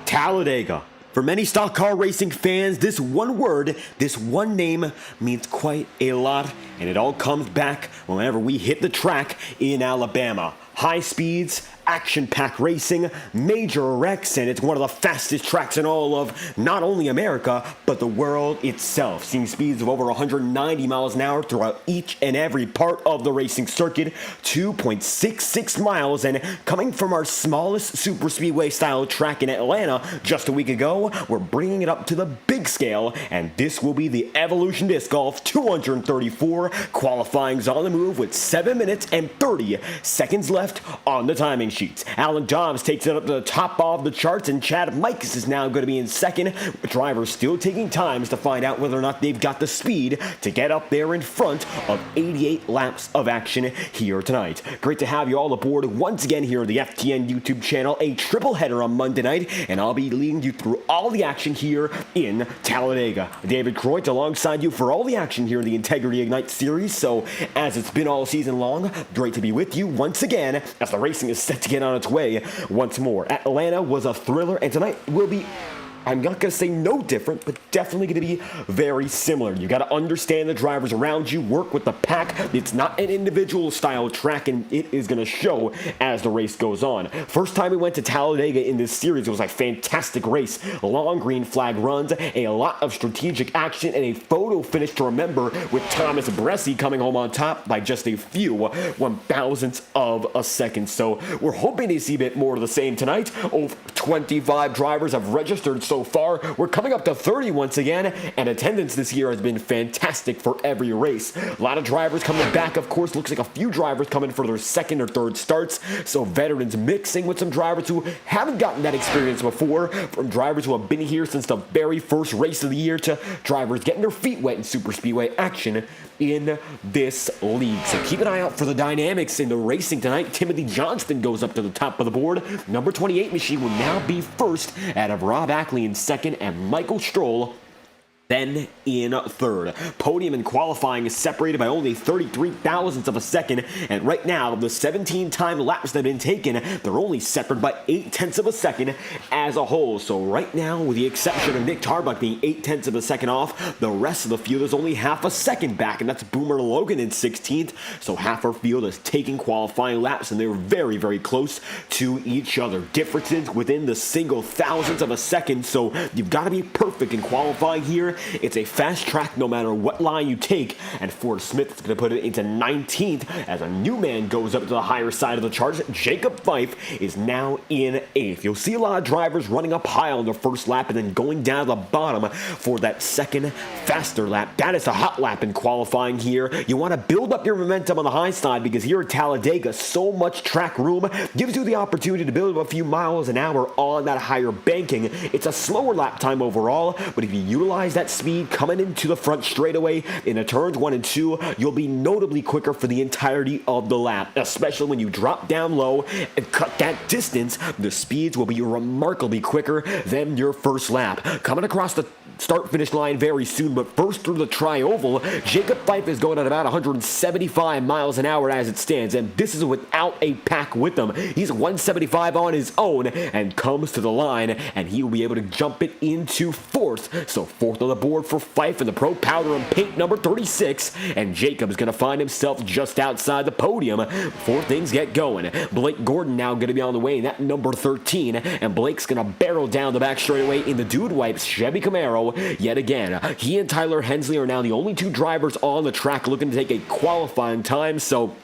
Talladega. For many stock car racing fans, this one word, this one name means quite a lot, and it all comes back whenever we hit the track in Alabama. High speeds, action-packed racing, major wrecks, and it's one of the fastest tracks in all of not only America, but the world itself, seeing speeds of over 190 miles an hour throughout each and every part of the racing circuit, 2.66 miles, and coming from our smallest superspeedway style track in Atlanta just a week ago, we're bringing it up to the big scale, and this will be the Evolution Disc Golf 234. Qualifying's on the move with 7 minutes and 30 seconds left on the timing sheets. Alan Dobbs takes it up to the top of the charts, and Chad Mikes is now going to be in second, with drivers still taking times to find out whether or not they've got the speed to get up there in front of 88 laps of action here tonight. Great to have you all aboard once again here on the FTN YouTube channel, a triple header on Monday night, and I'll be leading you through all the action here in Talladega. David Croyt alongside you for all the action here in the Integrity Ignite series, so as it's been all season long, great to be with you once again as the racing is set to get on its way once more. Atlanta was a thriller, and tonight will be, I'm not going to say no different, but definitely going to be very similar. You got to understand the drivers around you, work with the pack. It's not an individual style track, and it is going to show as the race goes on. First time we went to Talladega in this series, it was a fantastic race. Long green flag runs, a lot of strategic action, and a photo finish to remember with Thomas Bressi coming home on top by just a few 1,000ths of a second. So we're hoping to see a bit more of the same tonight. Over 25 drivers have registered so far. We're coming up to 30 once again, and attendance this year has been fantastic for every race. A lot of drivers coming back, of course. Looks like a few drivers coming for their second or third starts, so veterans mixing with some drivers who haven't gotten that experience before, from drivers who have been here since the very first race of the year to drivers getting their feet wet in superspeedway action in this league. So keep an eye out for the dynamics in the racing tonight. Timothy Johnston goes up to the top of the board. Number 28 machine will now be first, out of Rob Ackley in second, and Michael Stroll then in third. Podium and qualifying is separated by only 33 thousandths of a second, and right now, the 17-time laps that have been taken, they're only separated by 8/10 of a second as a whole. So right now, with the exception of Nick Tarbuck being 8/10 of a second off, the rest of the field is only half a second back, and that's Boomer Logan in 16th. So half our field is taking qualifying laps, and they're very, very close to each other. Differences within the single thousandths of a second, so you've got to be perfect in qualifying here. It's a fast track no matter what line you take, and Ford Smith is going to put it into 19th as a new man goes up to the higher side of the charts. Jacob Fife is now in 8th. You'll see a lot of drivers running up high on their first lap and then going down to the bottom for that second faster lap. That is a hot lap in qualifying here. You want to build up your momentum on the high side because here at Talladega, so much track room gives you the opportunity to build up a few miles an hour on that higher banking. It's a slower lap time overall, but if you utilize that speed coming into the front straightaway in the turns 1 and 2, you'll be notably quicker for the entirety of the lap, especially when you drop down low and cut that distance. The speeds will be remarkably quicker than your first lap. Coming across the start-finish line very soon, but first through the tri-oval, Jacob Fife is going at about 175 miles an hour as it stands, and this is without a pack with him. He's 175 on his own and comes to the line, and he will be able to jump it into 4th. So 4th on the board for Fife in the Pro Powder and Paint number 36, and Jacob's going to find himself just outside the podium before things get going. Blake Gordon now going to be on the way in that number 13, and Blake's going to barrel down the back straightaway in the Dude Wipes Chevy Camaro yet again. He and Tyler Hensley are now the only two drivers on the track looking to take a qualifying time, so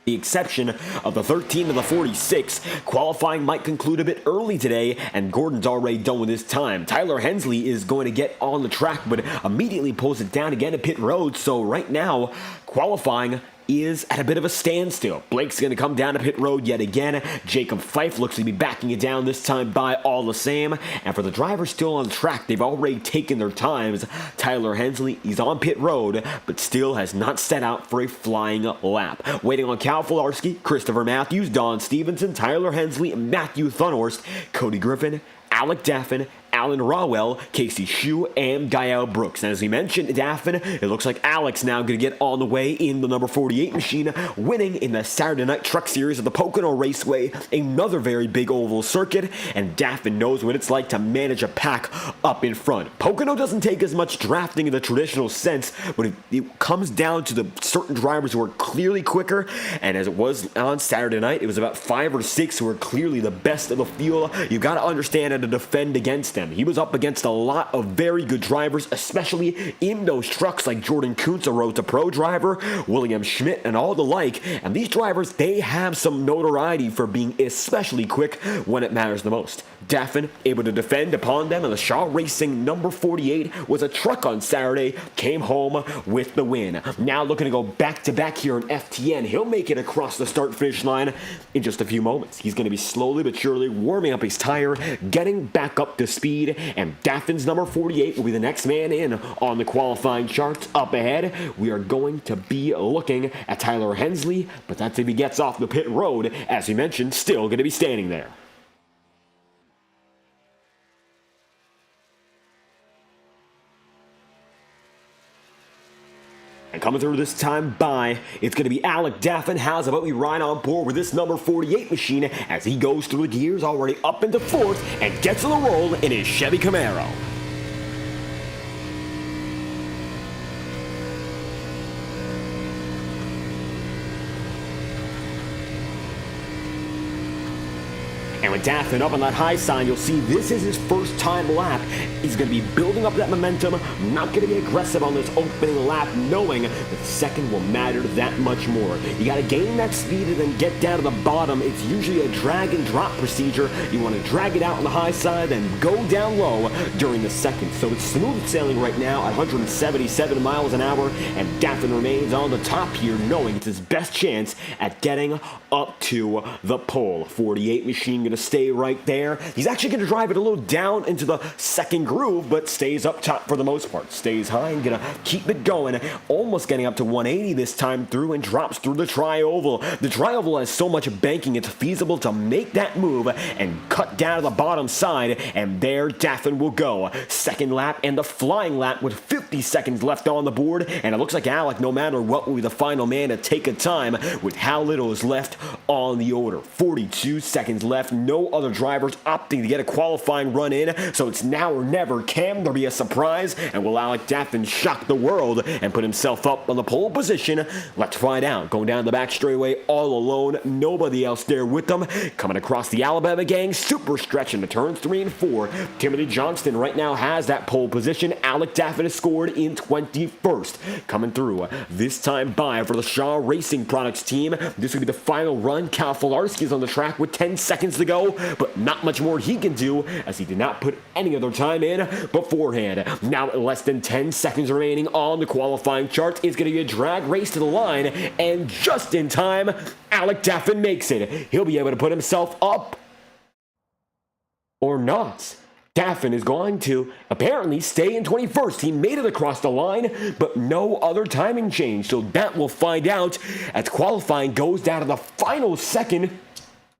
the exception of the 13 and the 46, qualifying might conclude a bit early today, and Gordon's already done with his time. Tyler Hensley is going to get on the track, but immediately pulls it down again at pit road, so right now, qualifying is at a bit of a standstill. Blake's going to come down to pit road yet again. Jacob Fife looks to be backing it down this time by all the same. And for the drivers still on track, they've already taken their times. Tyler Hensley, he's on pit road, but still has not set out for a flying lap. Waiting on Cal Filarski, Christopher Matthews, Don Stevenson, Tyler Hensley, Matthew Thunhorst, Cody Griffin, Alec Daffin, Alan Rawell, Casey Shue, and Gael Brooks. And as we mentioned, Daffin, it looks like Alex now going to get on the way in the number 48 machine, winning in the Saturday Night Truck Series at the Pocono Raceway, another very big oval circuit, and Daffin knows what it's like to manage a pack up in front. Pocono doesn't take as much drafting in the traditional sense, but it comes down to the certain drivers who are clearly quicker, and as it was on Saturday night, it was about 5 or 6 who were clearly the best of the field. You got to understand how to defend against them. He was up against a lot of very good drivers, especially in those trucks like Jordan Kuntz, a Road to Pro driver, William Schmidt, and all the like. And these drivers, they have some notoriety for being especially quick when it matters the most. Daffin able to defend upon them, and the Shaw Racing number 48 was a truck on Saturday, came home with the win. Now looking to go back-to-back here in FTN. He'll make it across the start-finish line in just a few moments. He's going to be slowly but surely warming up his tire, getting back up to speed, and Daffin's number 48 will be the next man in on the qualifying charts. Up ahead, we are going to be looking at Tyler Hensley, but that's if he gets off the pit road. As we mentioned, still going to be standing there. And coming through this time by, it's going to be Alec Daffin. How's about we ride on board with this number 48 machine as he goes through the gears, already up into fourth, and gets on the roll in his Chevy Camaro. And with Daffin up on that high sign, you'll see this is his first time lap. He's going to be building up that momentum, not going to be aggressive on this opening lap, knowing that the second will matter that much more. You got to gain that speed and then get down to the bottom. It's usually a drag and drop procedure. You want to drag it out on the high side, then go down low during the second. So it's smooth sailing right now at 177 miles an hour, and Daffin remains on the top here, knowing it's his best chance at getting up to the pole. 48 machine going to stay right there. He's actually going to drive it a little down into the second groove, but stays up top for the most part. Stays high and going to keep it going. Almost getting up to 180 this time through, and drops through the tri-oval. The tri-oval has so much banking, it's feasible to make that move and cut down to the bottom side, and there Daffin will go. Second lap and the flying lap with 50 seconds left on the board, and it looks like Alec, no matter what, will be the final man to take a time with how little is left on the order. 42 seconds left. No other drivers opting to get a qualifying run in, so it's now or never. Can there be a surprise, and will Alec Daffin shock the world and put himself up on the pole position? Let's find out. Going down the back straightaway all alone, nobody else there with them. Coming across the Alabama gang, super stretch into turns 3 and 4. Timothy Johnston right now has that pole position. Alec Daffin has scored in 21st. Coming through this time by for the Shaw Racing Products team. This will be the final run. Cal Filarski is on the track with 10 seconds to go, but not much more he can do as he did not put any other time in beforehand. Now less than 10 seconds remaining on the qualifying chart. It's going to be a drag race to the line, and just in time, Alec Daffin makes it. He'll be able to put himself up or not. Daffin is going to apparently stay in 21st. He made it across the line, but no other timing change. So that we'll find out as qualifying goes down to the final second.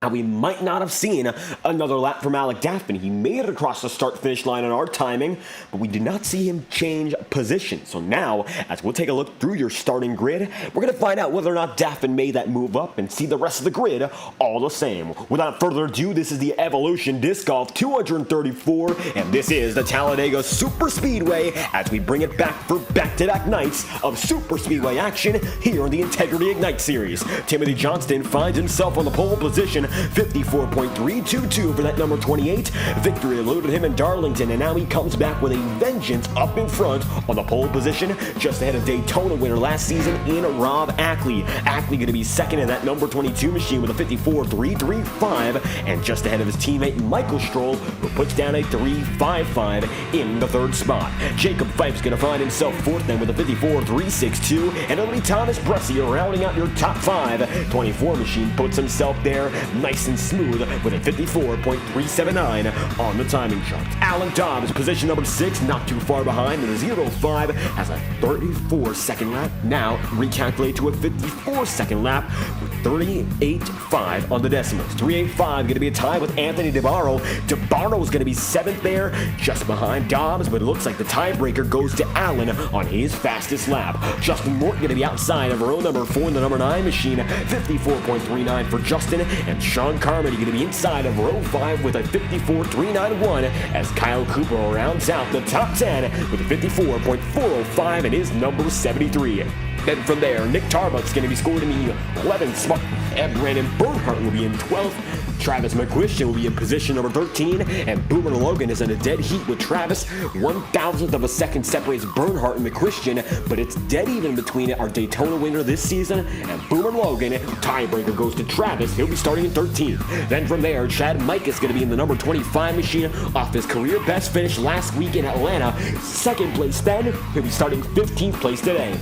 Now, we might not have seen another lap from Alec Daffin. He made it across the start-finish line on our timing, but we did not see him change position. So now, as we'll take a look through your starting grid, we're going to find out whether or not Daffin made that move up and see the rest of the grid all the same. Without further ado, this is the Evolution Disc Golf 234, and this is the Talladega SuperSpeedway as we bring it back for back-to-back nights of SuperSpeedway action here in the Integrity Ignite Series. Timothy Johnston finds himself on the pole position, 54.322 for that number 28. Victory eluded him in Darlington, and now he comes back with a vengeance up in front on the pole position, just ahead of Daytona winner last season in Rob Ackley. Ackley going to be second in that number 22 machine with a 54.335, and just ahead of his teammate Michael Stroll, who puts down a 3.55 in the third spot. Jacob Fife's going to find himself fourth then with a 54.362, and only Thomas Brescia rounding out your top 5. 24 machine puts himself there nice and smooth with a 54.379 on the timing chart. Alan Dobbs, position number 6, not too far behind, and a 0.5 has a 34-second lap. Now recalculate to a 54-second lap with 38.5 on the decimals. 3.85 going to be a tie with Anthony DeBarro. DeBarro is going to be 7th there, just behind Dobbs, but it looks like the tiebreaker goes to Allen on his fastest lap. Justin Morton going to be outside of row number 4 in the number 9 machine, 54.39 for Justin, and Sean Carmody going to be inside of row 5 with a 54.391 as Kyle Cooper rounds out the top 10 with a 54.405 and is number 73. Then from there, Nick Tarbuck's going to be scored in the 11th spot, and Brandon Bernhardt will be in 12th. Travis McQuistion will be in position number 13, and Boomer Logan is in a dead heat with Travis. 1,000th of a second separates Bernhardt and McQuistion, but it's dead even between our Daytona winner this season and Boomer Logan. Tiebreaker goes to Travis. He'll be starting in 13th. Then from there, Chad Mike is going to be in the number 25 machine off his career best finish last week in Atlanta. Second place then. He'll be starting 15th place today.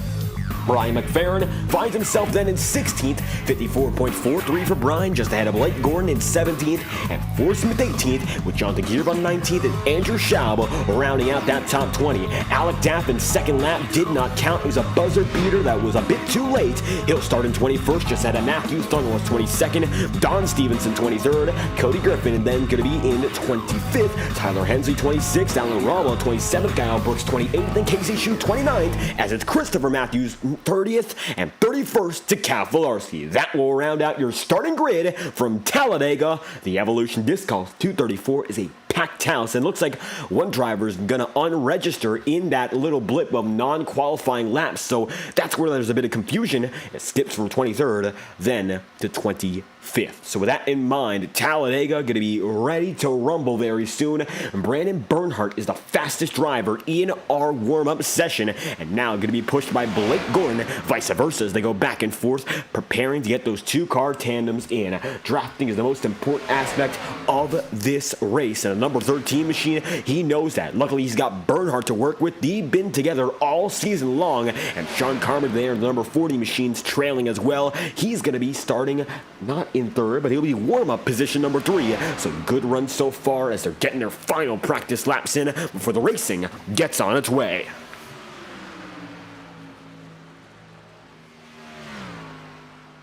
Brian McFerrin finds himself then in 16th, 54.43 for Brian, just ahead of Blake Gordon in 17th, and Forrest Smith 18th, with Jonathan Gierbon 19th, and Andrew Schaub rounding out that top 20. Alec Daffman's second lap did not count. It was a buzzer beater that was a bit too late. He'll start in 21st, just ahead of Matthew Thunwell 22nd, Don Stevenson 23rd, Cody Griffin, and then going to be in 25th, Tyler Hensley 26th, Alan Rowell 27th, Kyle Brooks 28th, and Casey Shue 29th, as it's Christopher Matthews 30th and 31st to Cal Filarski. That will round out your starting grid from Talladega. The Evolution Disc Golf 234 is a packed house, and looks like one driver is going to unregister in that little blip of non-qualifying laps, so that's where there's a bit of confusion. It skips from 23rd then to 25th. So with that in mind, Talladega going to be ready to rumble very soon. Brandon Bernhardt is the fastest driver in our warm-up session, and now going to be pushed by Blake Gordon, vice versa, as they go back and forth, preparing to get those two-car tandems in. Drafting is the most important aspect of this race, and a number 13 machine, he knows that. Luckily, he's got Bernhardt to work with. They've been together all season long, and Sean Carmen there, the number 40 machines, trailing as well. He's going to be starting not in third, but he'll be warm-up position number 3. So good run so far as they're getting their final practice laps in before the racing gets on its way.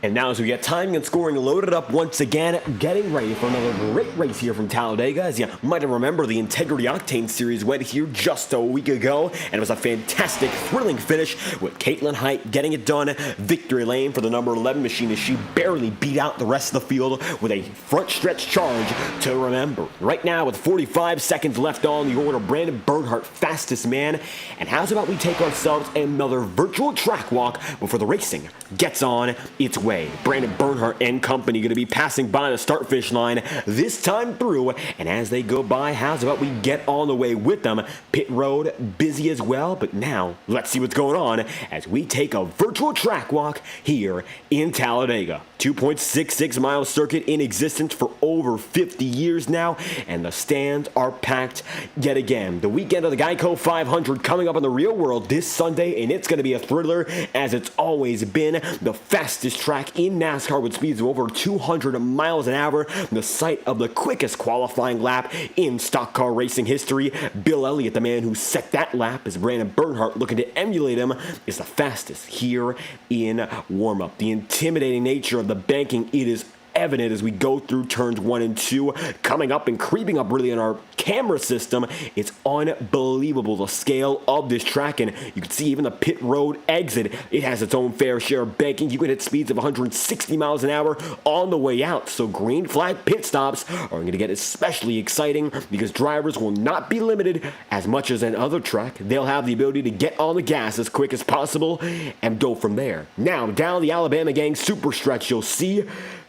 And now as we get timing and scoring loaded up once again, getting ready for another great race here from Talladega. As you might remember, the Integrity Octane Series went here just a week ago, and it was a fantastic, thrilling finish with Caitlin Height getting it done. Victory lane for the number 11 machine as she barely beat out the rest of the field with a front stretch charge to remember. Right now with 45 seconds left on the order, Brandon Bernhardt, fastest man. And how's about we take ourselves another virtual track walk before the racing gets on its way. Brandon Bernhardt and company going to be passing by the start-finish line this time through, and as they go by, how's about we get on the way with them? Pit road busy as well, but now let's see what's going on as we take a virtual track walk here in Talladega. 2.66 mile circuit in existence for over 50 years now, and the stands are packed yet again. The weekend of the Geico 500 coming up in the real world this Sunday, and it's going to be a thriller as it's always been. The fastest track in NASCAR with speeds of over 200 miles an hour, the site of the quickest qualifying lap in stock car racing history. Bill Elliott, the man who set that lap, as Brandon Bernhardt looking to emulate him, is the fastest here in warm-up. The intimidating nature of the banking, it is evident as we go through turns 1 and 2, coming up and creeping up really in our camera system. It's unbelievable, the scale of this track, and you can see even the pit road exit, it has its own fair share of banking. You can hit speeds of 160 miles an hour on the way out, so green flag pit stops are going to get especially exciting because drivers will not be limited as much as another track. They'll have the ability to get on the gas as quick as possible and go from there. Now, down the Alabama Gang super stretch, you'll see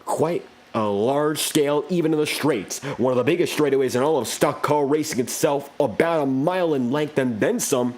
quite a large scale, even in the straights. One of the biggest straightaways in all of stock car racing itself, about a mile in length and then some.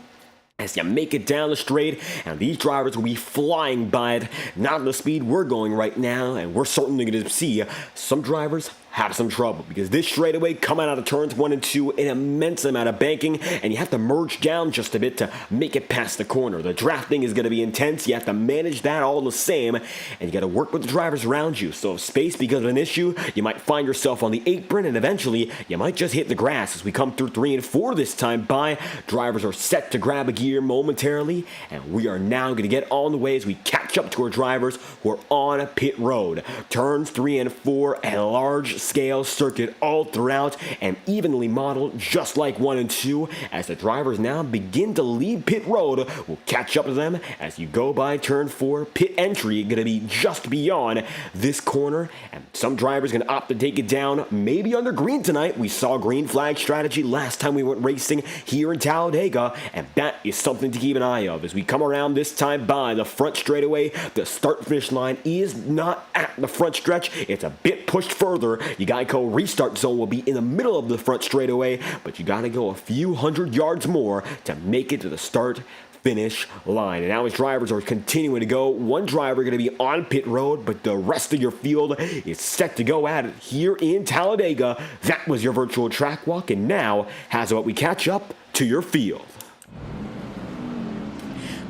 As you make it down the straight, and these drivers will be flying by it, not at the speed we're going right now, and we're certainly going to see some drivers have some trouble because this straightaway coming out of turns 1 and 2, an immense amount of banking, and you have to merge down just a bit to make it past the corner. The drafting is going to be intense. You have to manage that all the same, and you got to work with the drivers around you. So if space becomes an issue, you might find yourself on the apron, and eventually you might just hit the grass. As we come through 3 and 4 this time by, drivers are set to grab a gear momentarily, and we are now going to get on the way as we catch up to our drivers who are on pit road. Turns 3 and 4, a large-scale circuit all throughout and evenly modeled just like 1 and 2. As the drivers now begin to leave pit road, we'll catch up to them as you go by turn 4. Pit entry going to be just beyond this corner, and some drivers going to opt to take it down, maybe under green tonight. We saw green flag strategy last time we went racing here in Talladega, and that is something to keep an eye of as we come around this time by the front straightaway. The start-finish line is not at the front stretch. It's a bit pushed further. You got to go restart zone will be in the middle of the front straightaway, but you got to go a few hundred yards more to make it to the start-finish line. And now as drivers are continuing to go, one driver going to be on pit road, but the rest of your field is set to go at it here in Talladega. That was your virtual track walk, and now has what we catch up to your field.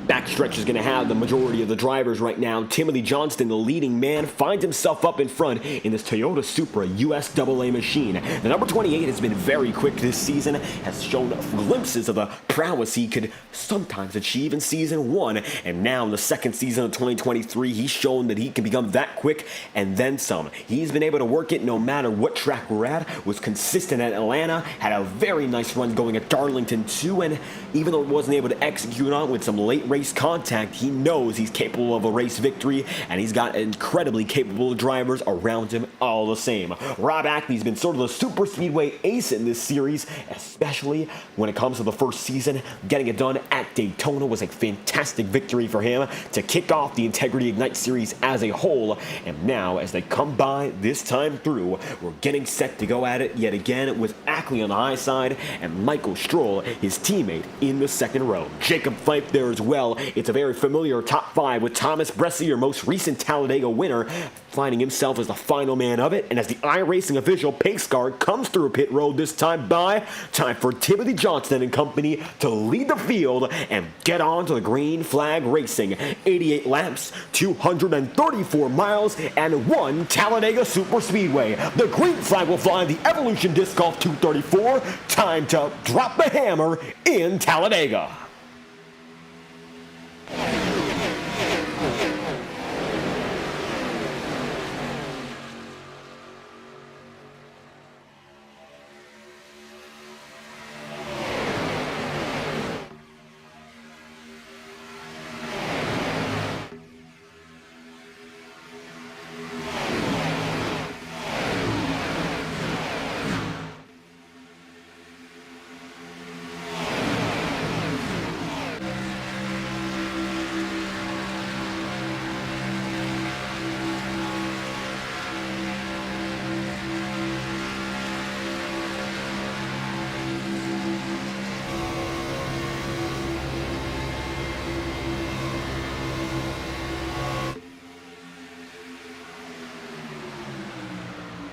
Backstretch is going to have the majority of the drivers right now. Timothy Johnston, the leading man, finds himself up in front in this Toyota Supra USAA machine. The number 28 has been very quick this season, has shown glimpses of the prowess he could sometimes achieve in Season 1, and now in the second season of 2023, he's shown that he can become that quick and then some. He's been able to work it no matter what track we're at, was consistent at Atlanta, had a very nice run going at Darlington too, and even though he wasn't able to execute on with some late race contact, he knows he's capable of a race victory, and he's got incredibly capable drivers around him all the same. Rob Ackley's been sort of the super speedway ace in this series, especially when it comes to the first season. Getting it done at Daytona was a fantastic victory for him to kick off the Integrity Ignite series as a whole, and now as they come by this time through, we're getting set to go at it yet again with Ackley on the high side and Michael Stroll, his teammate, in the second row. Jacob Fife there as well. It's a very familiar top 5 with Thomas Bressie, your most recent Talladega winner, finding himself as the final man of it. And as the iRacing official pace car comes through pit road this time by, time for Timothy Johnston and company to lead the field and get on to the green flag racing. 88 laps, 234 miles, and 1 Talladega SuperSpeedway. The green flag will fly in the Evolution Disc Golf 234. Time to drop the hammer in Talladega.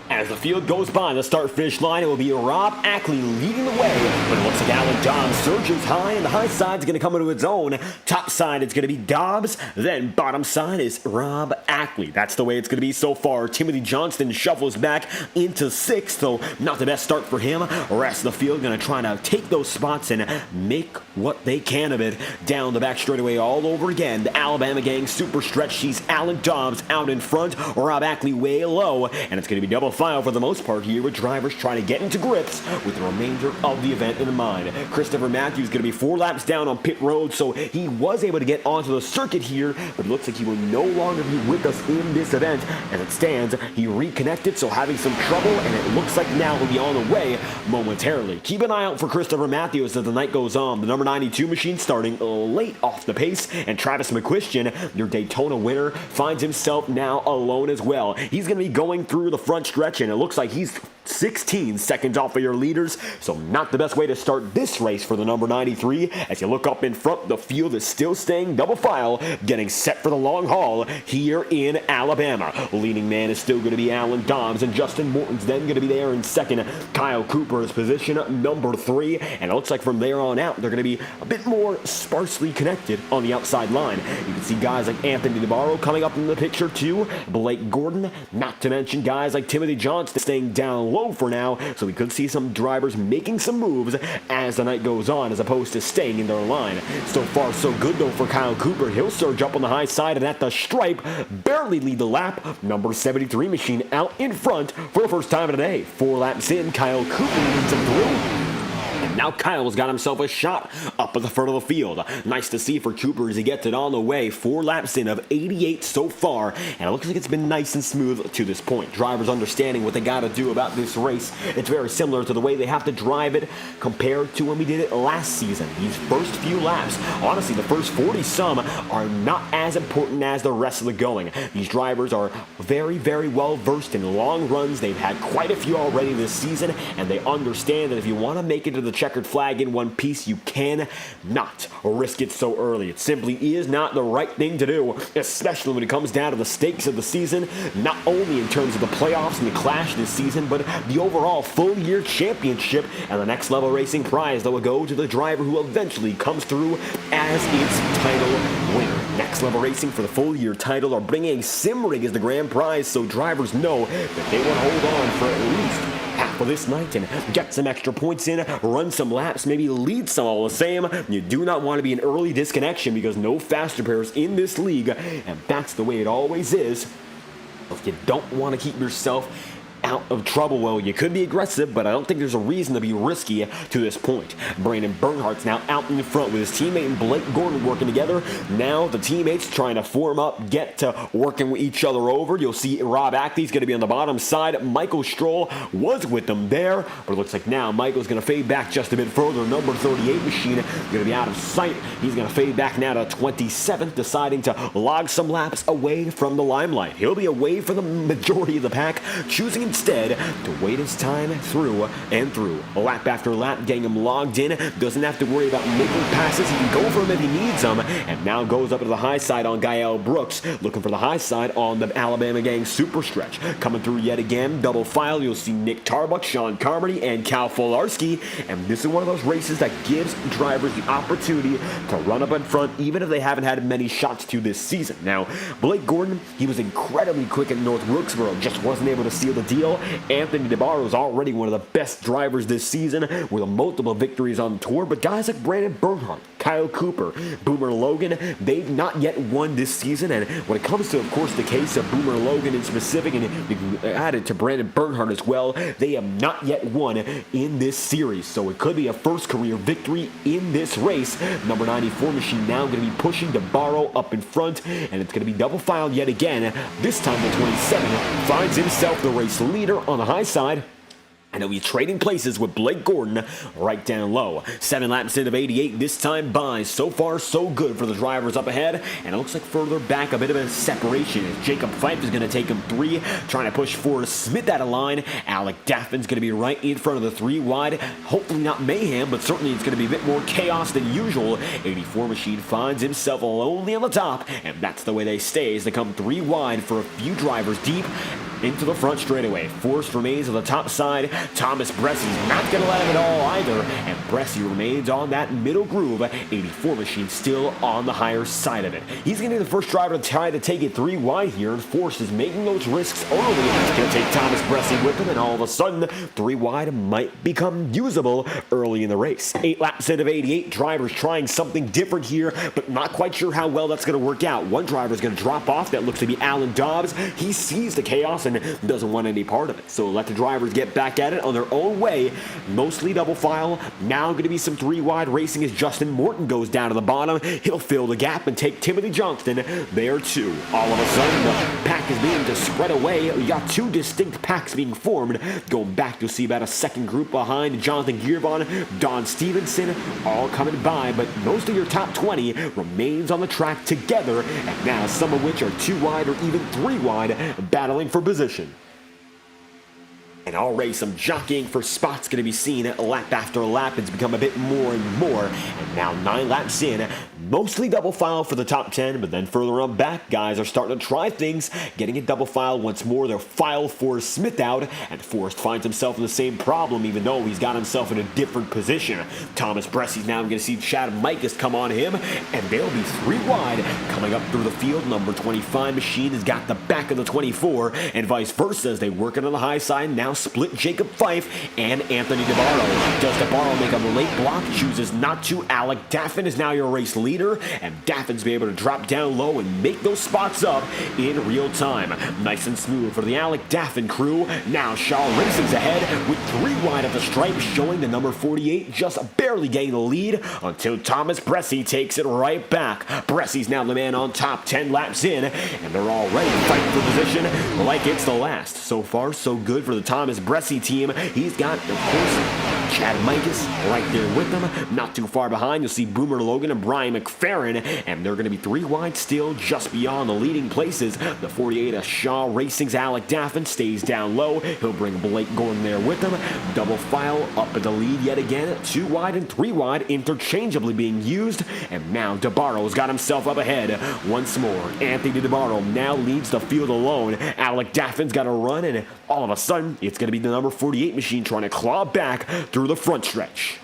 As the field goes by the start-finish line, it will be Rob Ackley leading the way, but it looks like Alan Dobbs surges high, and the high side's going to come into its own. Top side, it's going to be Dobbs, then bottom side is Rob Ackley. That's the way it's going to be so far. Timothy Johnston shuffles back into 6th, though not the best start for him. The rest of the field going to try to take those spots and make what they can of it. Down the back straightaway all over again. The Alabama gang super stretch sees Alan Dobbs out in front, Rob Ackley way low, and it's going to be double file for the most part here with drivers trying to get into grips with the remainder of the event in mind. Christopher Matthews going to be 4 laps down on pit road, so he was able to get onto the circuit here, but it looks like he will no longer be with us in this event. As it stands, he reconnected, so having some trouble, and it looks like now he'll be on the way momentarily. Keep an eye out for Christopher Matthews as the night goes on. The number 92 machine starting late off the pace, and Travis McQuistion, your Daytona winner, finds himself now alone as well. He's going to be going through the front stretch, and it looks like he's 16 seconds off of your leaders, so not the best way to start this race for the number 93. As you look up in front, the field is still staying double file, getting set for the long haul here in Alabama. Alabama. Leading man is still going to be Alan Dobbs, and Justin Morton's then going to be there in second. Kyle Cooper is position number 3, and it looks like from there on out, they're going to be a bit more sparsely connected on the outside line. You can see guys like Anthony DeBarro coming up in the picture too, Blake Gordon, not to mention guys like Timothy Johnston staying down low for now, so we could see some drivers making some moves as the night goes on as opposed to staying in their line. So far so good though for Kyle Cooper. He'll surge up on the high side and at the stripe barely lead the lap. Number 73 machine out in front for the first time of the day. 4 laps in, Kyle Cooper leads him through. Now Kyle's got himself a shot up at the front of the field. Nice to see for Cooper as he gets it on the way. 4 laps in of 88 so far, and it looks like it's been nice and smooth to this point. Drivers understanding what they got to do about this race. It's very similar to the way they have to drive it compared to when we did it last season. These first few laps, honestly, the first 40-some are not as important as the rest of the going. These drivers are very, very well versed in long runs. They've had quite a few already this season, and they understand that if you want to make it to the checkered flag in one piece, you can not risk it so early. It simply is not the right thing to do, especially when it comes down to the stakes of the season, not only in terms of the playoffs and the clash this season, but the overall full-year championship and the next level racing prize that will go to the driver who eventually comes through as its title winner. Next level racing for the full-year title are bringing a sim rig as the grand prize, so drivers know that they will hold on for at least half of this night and get some extra points in, run some laps, maybe lead some all the same. You do not want to be an early disconnection because no faster pairs in this league, and that's the way it always is. If you don't want to keep yourself out of trouble, well, you could be aggressive, but I don't think there's a reason to be risky to this point. Brandon Bernhardt's now out in the front with his teammate and Blake Gordon working together. Now the teammates trying to form up, get to working with each other over. You'll see Rob Ackley's going to be on the bottom side. Michael Stroll was with them there, but it looks like now Michael's going to fade back just a bit further. Number 38 machine going to be out of sight. He's going to fade back now to 27th, deciding to log some laps away from the limelight. He'll be away for the majority of the pack, choosing instead to wait his time through and through. Lap after lap, getting him logged in. Doesn't have to worry about making passes. He can go for him if he needs them. And now goes up to the high side on Gael Brooks, looking for the high side on the Alabama Gang super stretch. Coming through yet again, double file. You'll see Nick Tarbuck, Sean Carmody, and Cal Folarski. And this is one of those races that gives drivers the opportunity to run up in front, even if they haven't had many shots to this season. Now, Blake Gordon, he was incredibly quick at North Wilkesboro, just wasn't able to seal the deal. Anthony DeBarro is already one of the best drivers this season with multiple victories on tour, but guys like Brandon Bernhardt, Kyle Cooper, Boomer Logan, they've not yet won this season. And when it comes to, of course, the case of Boomer Logan in specific, and you can add it to Brandon Bernhardt as well, they have not yet won in this series. So it could be a first career victory in this race. Number 94 machine now going to be pushing DeBarro up in front, and it's going to be double filed yet again. This time the 27 finds himself the race leader on the high side, and he'll be trading places with Blake Gordon right down low. 7 laps in of 88 this time by. So far, so good for the drivers up ahead. And it looks like further back, a bit of a separation as Jacob Fife is going to take him 3, trying to push Forrest Smith out of line. Alec Daffin's going to be right in front of the 3 wide. Hopefully not mayhem, but certainly it's going to be a bit more chaos than usual. 84 machine finds himself lonely on the top, and that's the way they stay as they come 3 wide for a few drivers deep into the front straightaway. Forrest remains on the top side. Thomas Bressy's not going to let him at all either, and Bressy remains on that middle groove. 84 machine still on the higher side of it. He's going to be the first driver to try to take it 3 wide here, and Forrest is making those risks early. He's going to take Thomas Bressy with him, and all of a sudden, 3 wide might become usable early in the race. 8 laps in of 88, drivers trying something different here, but not quite sure how well that's going to work out. One driver is going to drop off. That looks to be Alan Dobbs. He sees the chaos and doesn't want any part of it. So let the drivers get back at it on their own way. Mostly double file. Now going to be some 3 wide racing as Justin Morton goes down to the bottom. He'll fill the gap and take Timothy Johnston there too. All of a sudden, the pack is beginning to spread away. We got 2 distinct packs being formed. Going back, you'll see about a second group behind Jonathan Gearvon, Don Stevenson, all coming by, but most of your top 20 remains on the track together, and now some of which are 2 wide or even 3 wide, battling for position. And already some jockeying for spots going to be seen lap after lap. It's become a bit more and more. And now 9 laps in, mostly double file for the top 10, but then further on back, guys are starting to try things, getting a double file once more. They'll file Forrest Smith out, and Forrest finds himself in the same problem, even though he's got himself in a different position. Thomas Bressy's now going to see Chad Mikas come on him, and they'll be 3 wide coming up through the field. Number 25 machine has got the back of the 24, and vice versa as they work it on the high side. Now split Jacob Fife and Anthony DeBarro. Does DeBarro make a late block? Chooses not to. Alec Daffin is now your race leader, and Daffin's be able to drop down low and make those spots up in real time. Nice and smooth for the Alec Daffin crew. Now Shaw Racing's ahead with 3 wide at the stripe, showing the number 48 just barely getting the lead until Thomas Bressy takes it right back. Bressy's now the man on top, 10 laps in, and they're already fighting for position like it's the last. So far, so good for the Thomas Bressy team. He's got, of course, Chad Mikas right there with them. Not too far behind, you'll see Boomer Logan and Brian McFerrin, and they're going to be 3 wide still, just beyond the leading places. The 48 of Shaw Racing's Alec Daffin stays down low. He'll bring Blake Gordon there with him. Double file up in the lead yet again. 2 wide and 3 wide interchangeably being used, and now DeBarro's got himself up ahead once more. Anthony DeBarro now leads the field alone. Alec Daffin's got a run, and all of a sudden, it's going to be the number 48 machine trying to claw back through the front stretch.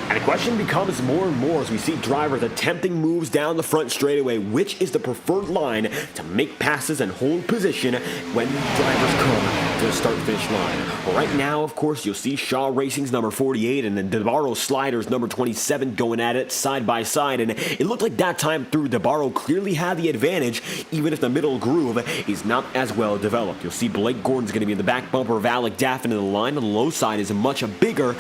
And the question becomes more and more as we see drivers attempting moves down the front straightaway. Which is the preferred line to make passes and hold position when drivers come to the start-finish line? Well, right now, of course, you'll see Shaw Racing's number 48 and then DeBarro Slider's number 27 going at it side by side. And it looked like that time through, DeBarro clearly had the advantage, even if the middle groove is not as well developed. You'll see Blake Gordon's going to be in the back bumper of Alec Daffin in the line. The low side is much bigger.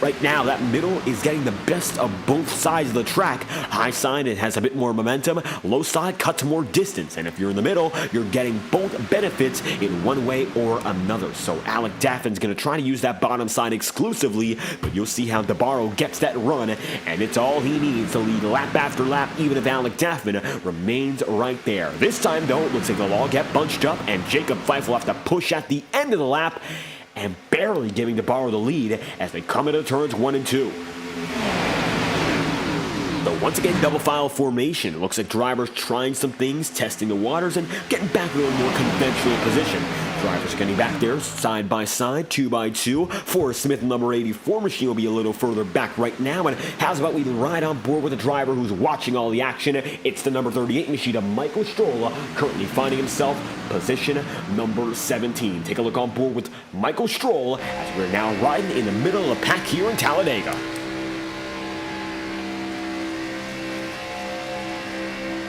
Right now, that middle is getting the best of both sides of the track. High side, it has a bit more momentum. Low side cuts more distance. And if you're in the middle, you're getting both benefits in one way or another. So Alec Daffin's going to try to use that bottom side exclusively, but you'll see how DeBarro gets that run, and it's all he needs to lead lap after lap, even if Alec Daffin remains right there. This time, though, it looks like they'll all get bunched up, and Jacob Fife will have to push at the end of the lap, and barely giving DeBarro the lead as they come into turns 1 and 2. So once again, double file formation. It looks like drivers trying some things, testing the waters, and getting back to a more conventional position. Drivers getting back there side by side, 2 by 2. Forrest Smith, number 84 machine, will be a little further back right now. And how's about we ride on board with a driver who's watching all the action? It's the number 38 machine of Michael Stroll, currently finding himself position number 17. Take a look on board with Michael Stroll as we're now riding in the middle of the pack here in Talladega.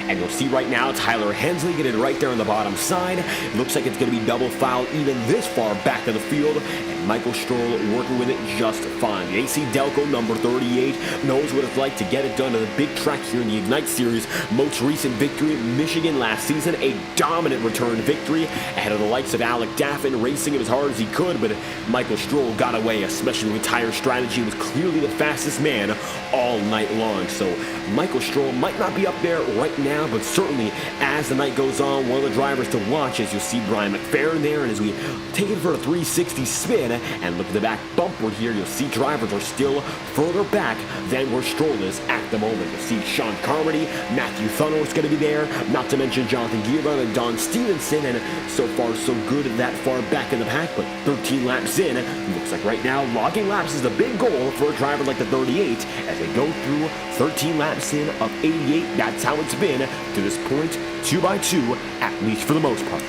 And you'll see right now Tyler Hensley getting right there on the bottom side. It looks like it's going to be double foul even this far back of the field. And Michael Stroll working with it just fine. The AC Delco number 38 knows what it's like to get it done to the big track here in the Ignite Series. Most recent victory in Michigan last season. A dominant return victory ahead of the likes of Alec Daffin, racing it as hard as he could. But Michael Stroll got away, especially with tire strategy. He was clearly the fastest man all night long. So Michael Stroll might not be up there right now, but certainly as the night goes on, one of the drivers to watch, as you'll see Brian McFerrin there, and as we take it for a 360 spin and look at the back bumper here, you'll see drivers are still further back than where Stroll is at the moment. You'll see Sean Carmody, Matthew Thunnell is going to be there, not to mention Jonathan Giron and Don Stevenson, and so far so good that far back in the pack, but 13 laps in, looks like right now logging laps is the big goal for a driver like the 38 as they go through 13 laps in of 88. That's how it's been to this point, 2 by 2, at least for the most part.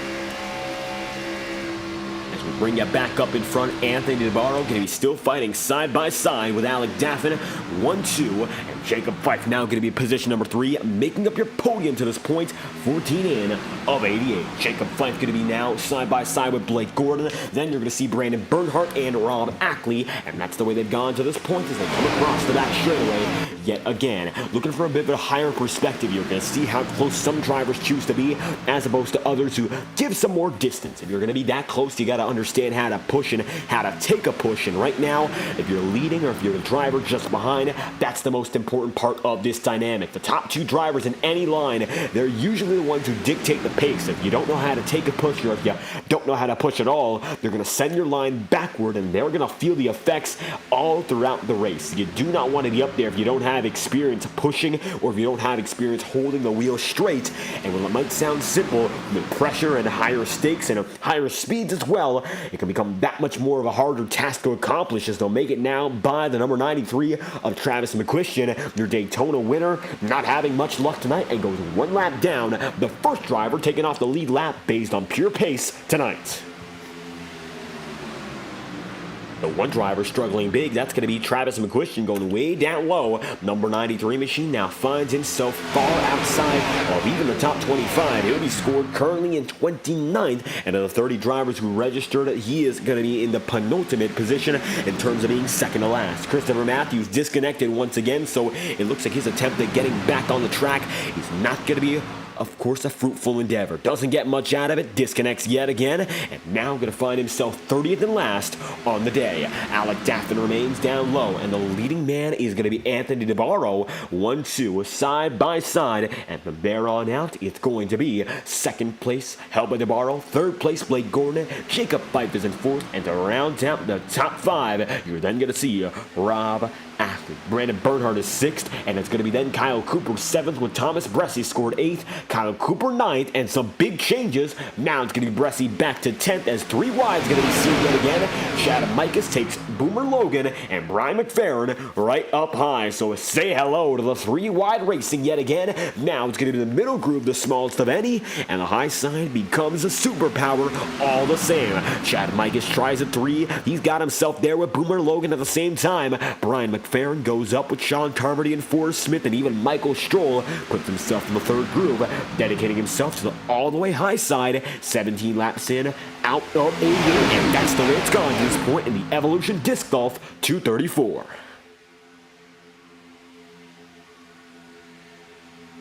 As we bring you back up in front, Anthony DeBarro going to be still fighting side by side with Alec Daffin, 1-2, and Jacob Fife now going to be position number 3, making up your podium to this point, 14 in of 88. Jacob Fife going to be now side by side with Blake Gordon. Then you're going to see Brandon Bernhardt and Rob Ackley, and that's the way they've gone to this point as they come across the back straightaway. yet again. Looking for a bit of a higher perspective, you're going to see how close some drivers choose to be as opposed to others who give some more distance. If you're going to be that close, you got to understand how to push and how to take a push. And right now, if you're leading or if you're the driver just behind, that's the most important part of this dynamic. The top two drivers in any line, they're usually the ones who dictate the pace. If you don't know how to take a push, or if you don't know how to push at all, they're going to send your line backward, and they're going to feel the effects all throughout the race. You do not want to be up there if you don't have experience pushing or if you don't have experience holding the wheel straight. And while it might sound simple, with pressure and higher stakes and higher speeds as well, it can become that much more of a harder task to accomplish, as they'll make it now by the number 93 of Travis McQuistion, your Daytona winner, not having much luck tonight and goes one lap down. The first driver taking off the lead lap based on pure pace tonight. The one driver struggling big, that's going to be Travis McQuistion, going way down low. Number 93 machine now finds himself far outside of even the top 25. He'll be scored currently in 29th, and of the 30 drivers who registered, he is going to be in the penultimate position in terms of being second to last. Christopher Matthews disconnected once again, so it looks like his attempt at getting back on the track is not going to be, of course, a fruitful endeavor. Doesn't get much out of it, disconnects yet again, and now going to find himself 30th and last on the day. Alec Daffin remains down low, and the leading man is going to be Anthony DeBarro. 1-2 side by side, and from there on out, it's going to be second place held by DeBarro, third place Blake Gordon, Jacob Fife is in fourth, and to round out the top five, you're then going to see Rob Athlete. Brandon Bernhardt is sixth, and it's going to be then Kyle Cooper seventh, with Thomas Bressi scored eighth, Kyle Cooper ninth, and some big changes. Now it's going to be Bressi back to 10th as three wide's going to be seen yet again. Chad Mikas takes Boomer Logan and Brian McFerrin right up high. So say hello to the three wide racing yet again. Now it's going to be the middle groove, the smallest of any, and the high side becomes a superpower all the same. Chad Mikas tries a three. He's got himself there with Boomer Logan at the same time. Brian McFerrin goes up with Sean Carmody and Forrest Smith, and even Michael Stroll puts himself in the third groove, dedicating himself to the all the way high side. 17 laps in, out of 80, and that's the way it's gone to this point in the Evolution Disc Golf 234.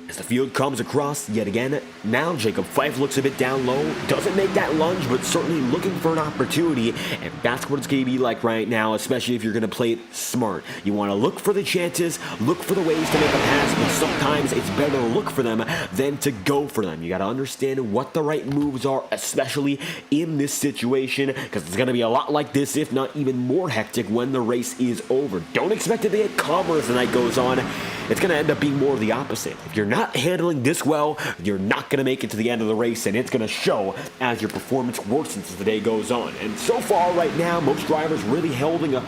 As the field comes across yet again, now Jacob Fife looks a bit down low, doesn't make that lunge, but certainly looking for an opportunity, and that's what it's going to be like right now, especially if you're going to play it smart. You want to look for the chances, look for the ways to make a pass, but sometimes it's better to look for them than to go for them. You got to understand what the right moves are, especially in this situation, because it's going to be a lot like this, if not even more hectic, when the race is over. Don't expect it to get calmer as the night goes on. It's going to end up being more of the opposite. If you're not handling this well, you're not going to make it to the end of the race, and it's going to show as your performance worsens as the day goes on. And so far right now, most drivers really holding a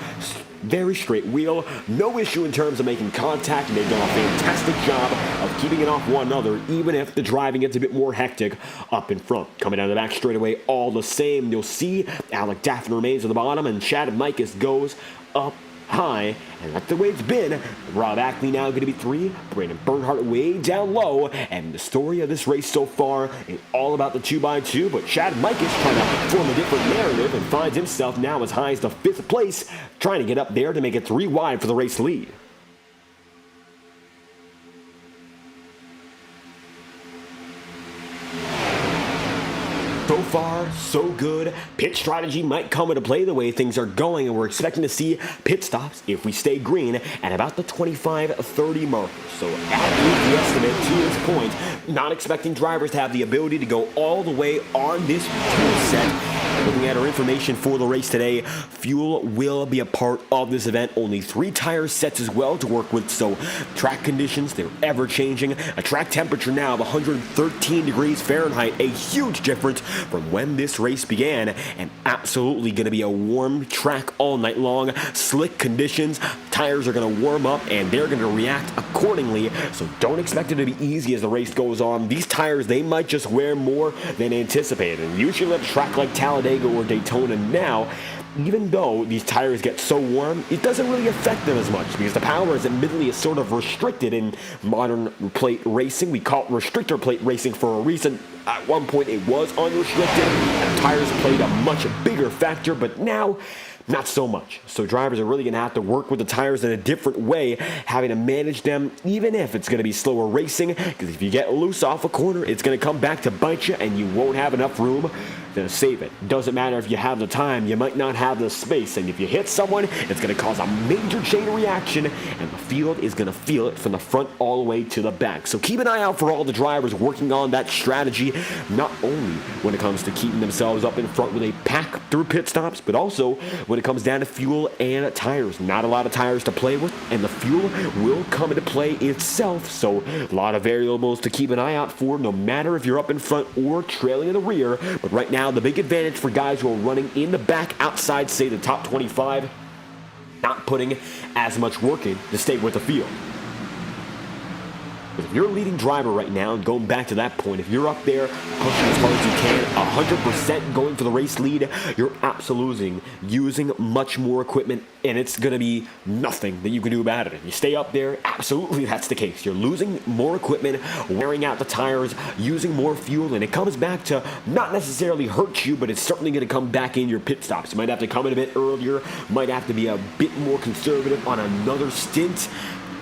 very straight wheel. No issue in terms of making contact, and they've done a fantastic job of keeping it off one another, even if the driving gets a bit more hectic up in front. Coming down the back straightaway all the same, you'll see Alec Daffin remains at the bottom, and Chad Mikas goes up high, and that's the way it's been. Rob Ackley now going to be 3, Brandon Bernhardt way down low, and the story of this race so far is all about the 2x2, but Chad Mikas trying to form a different narrative and finds himself now as high as the 5th place, trying to get up there to make it 3 wide for the race lead. So far, so good. Pit strategy might come into play the way things are going, and we're expecting to see pit stops, if we stay green, at about the 25-30 marker. So at the estimate to this point, not expecting drivers to have the ability to go all the way on this tool set. Looking at our information for the race today, fuel will be a part of this event. Only 3 tire sets as well to work with, so track conditions, they're ever changing. A track temperature now of 113 degrees Fahrenheit, a huge difference from when this race began, and absolutely going to be a warm track all night long. Slick conditions, tires are going to warm up, and they're going to react accordingly, so don't expect it to be easy as the race goes on. These tires, they might just wear more than anticipated, and usually at a track like Talladega or Daytona now, even though these tires get so warm, it doesn't really affect them as much because the power is admittedly sort of restricted in modern plate racing. We call it restrictor plate racing for a reason. At one point it was unrestricted and tires played a much bigger factor, but now not so much. So drivers are really going to have to work with the tires in a different way, having to manage them even if it's going to be slower racing, because if you get loose off a corner, it's going to come back to bite you and you won't have enough room to save it. Doesn't matter if you have the time, you might not have the space, and if you hit someone, it's going to cause a major chain reaction, and the field is going to feel it from the front all the way to the back. So keep an eye out for all the drivers working on that strategy, not only when it comes to keeping themselves up in front with a pack through pit stops, but also when it comes down to fuel and tires. Not a lot of tires to play with, and the fuel will come into play itself, so a lot of variables to keep an eye out for, no matter if you're up in front or trailing in the rear. But right now, the big advantage for guys who are running in the back outside, say the top 25, not putting as much work in to stay with the field. If you're a leading driver right now, and going back to that point, if you're up there pushing as hard as you can, 100% going for the race lead, you're absolutely using much more equipment, and it's going to be nothing that you can do about it. If you stay up there, absolutely that's the case. You're losing more equipment, wearing out the tires, using more fuel, and it comes back to not necessarily hurt you, but it's certainly going to come back in your pit stops. You might have to come in a bit earlier, might have to be a bit more conservative on another stint.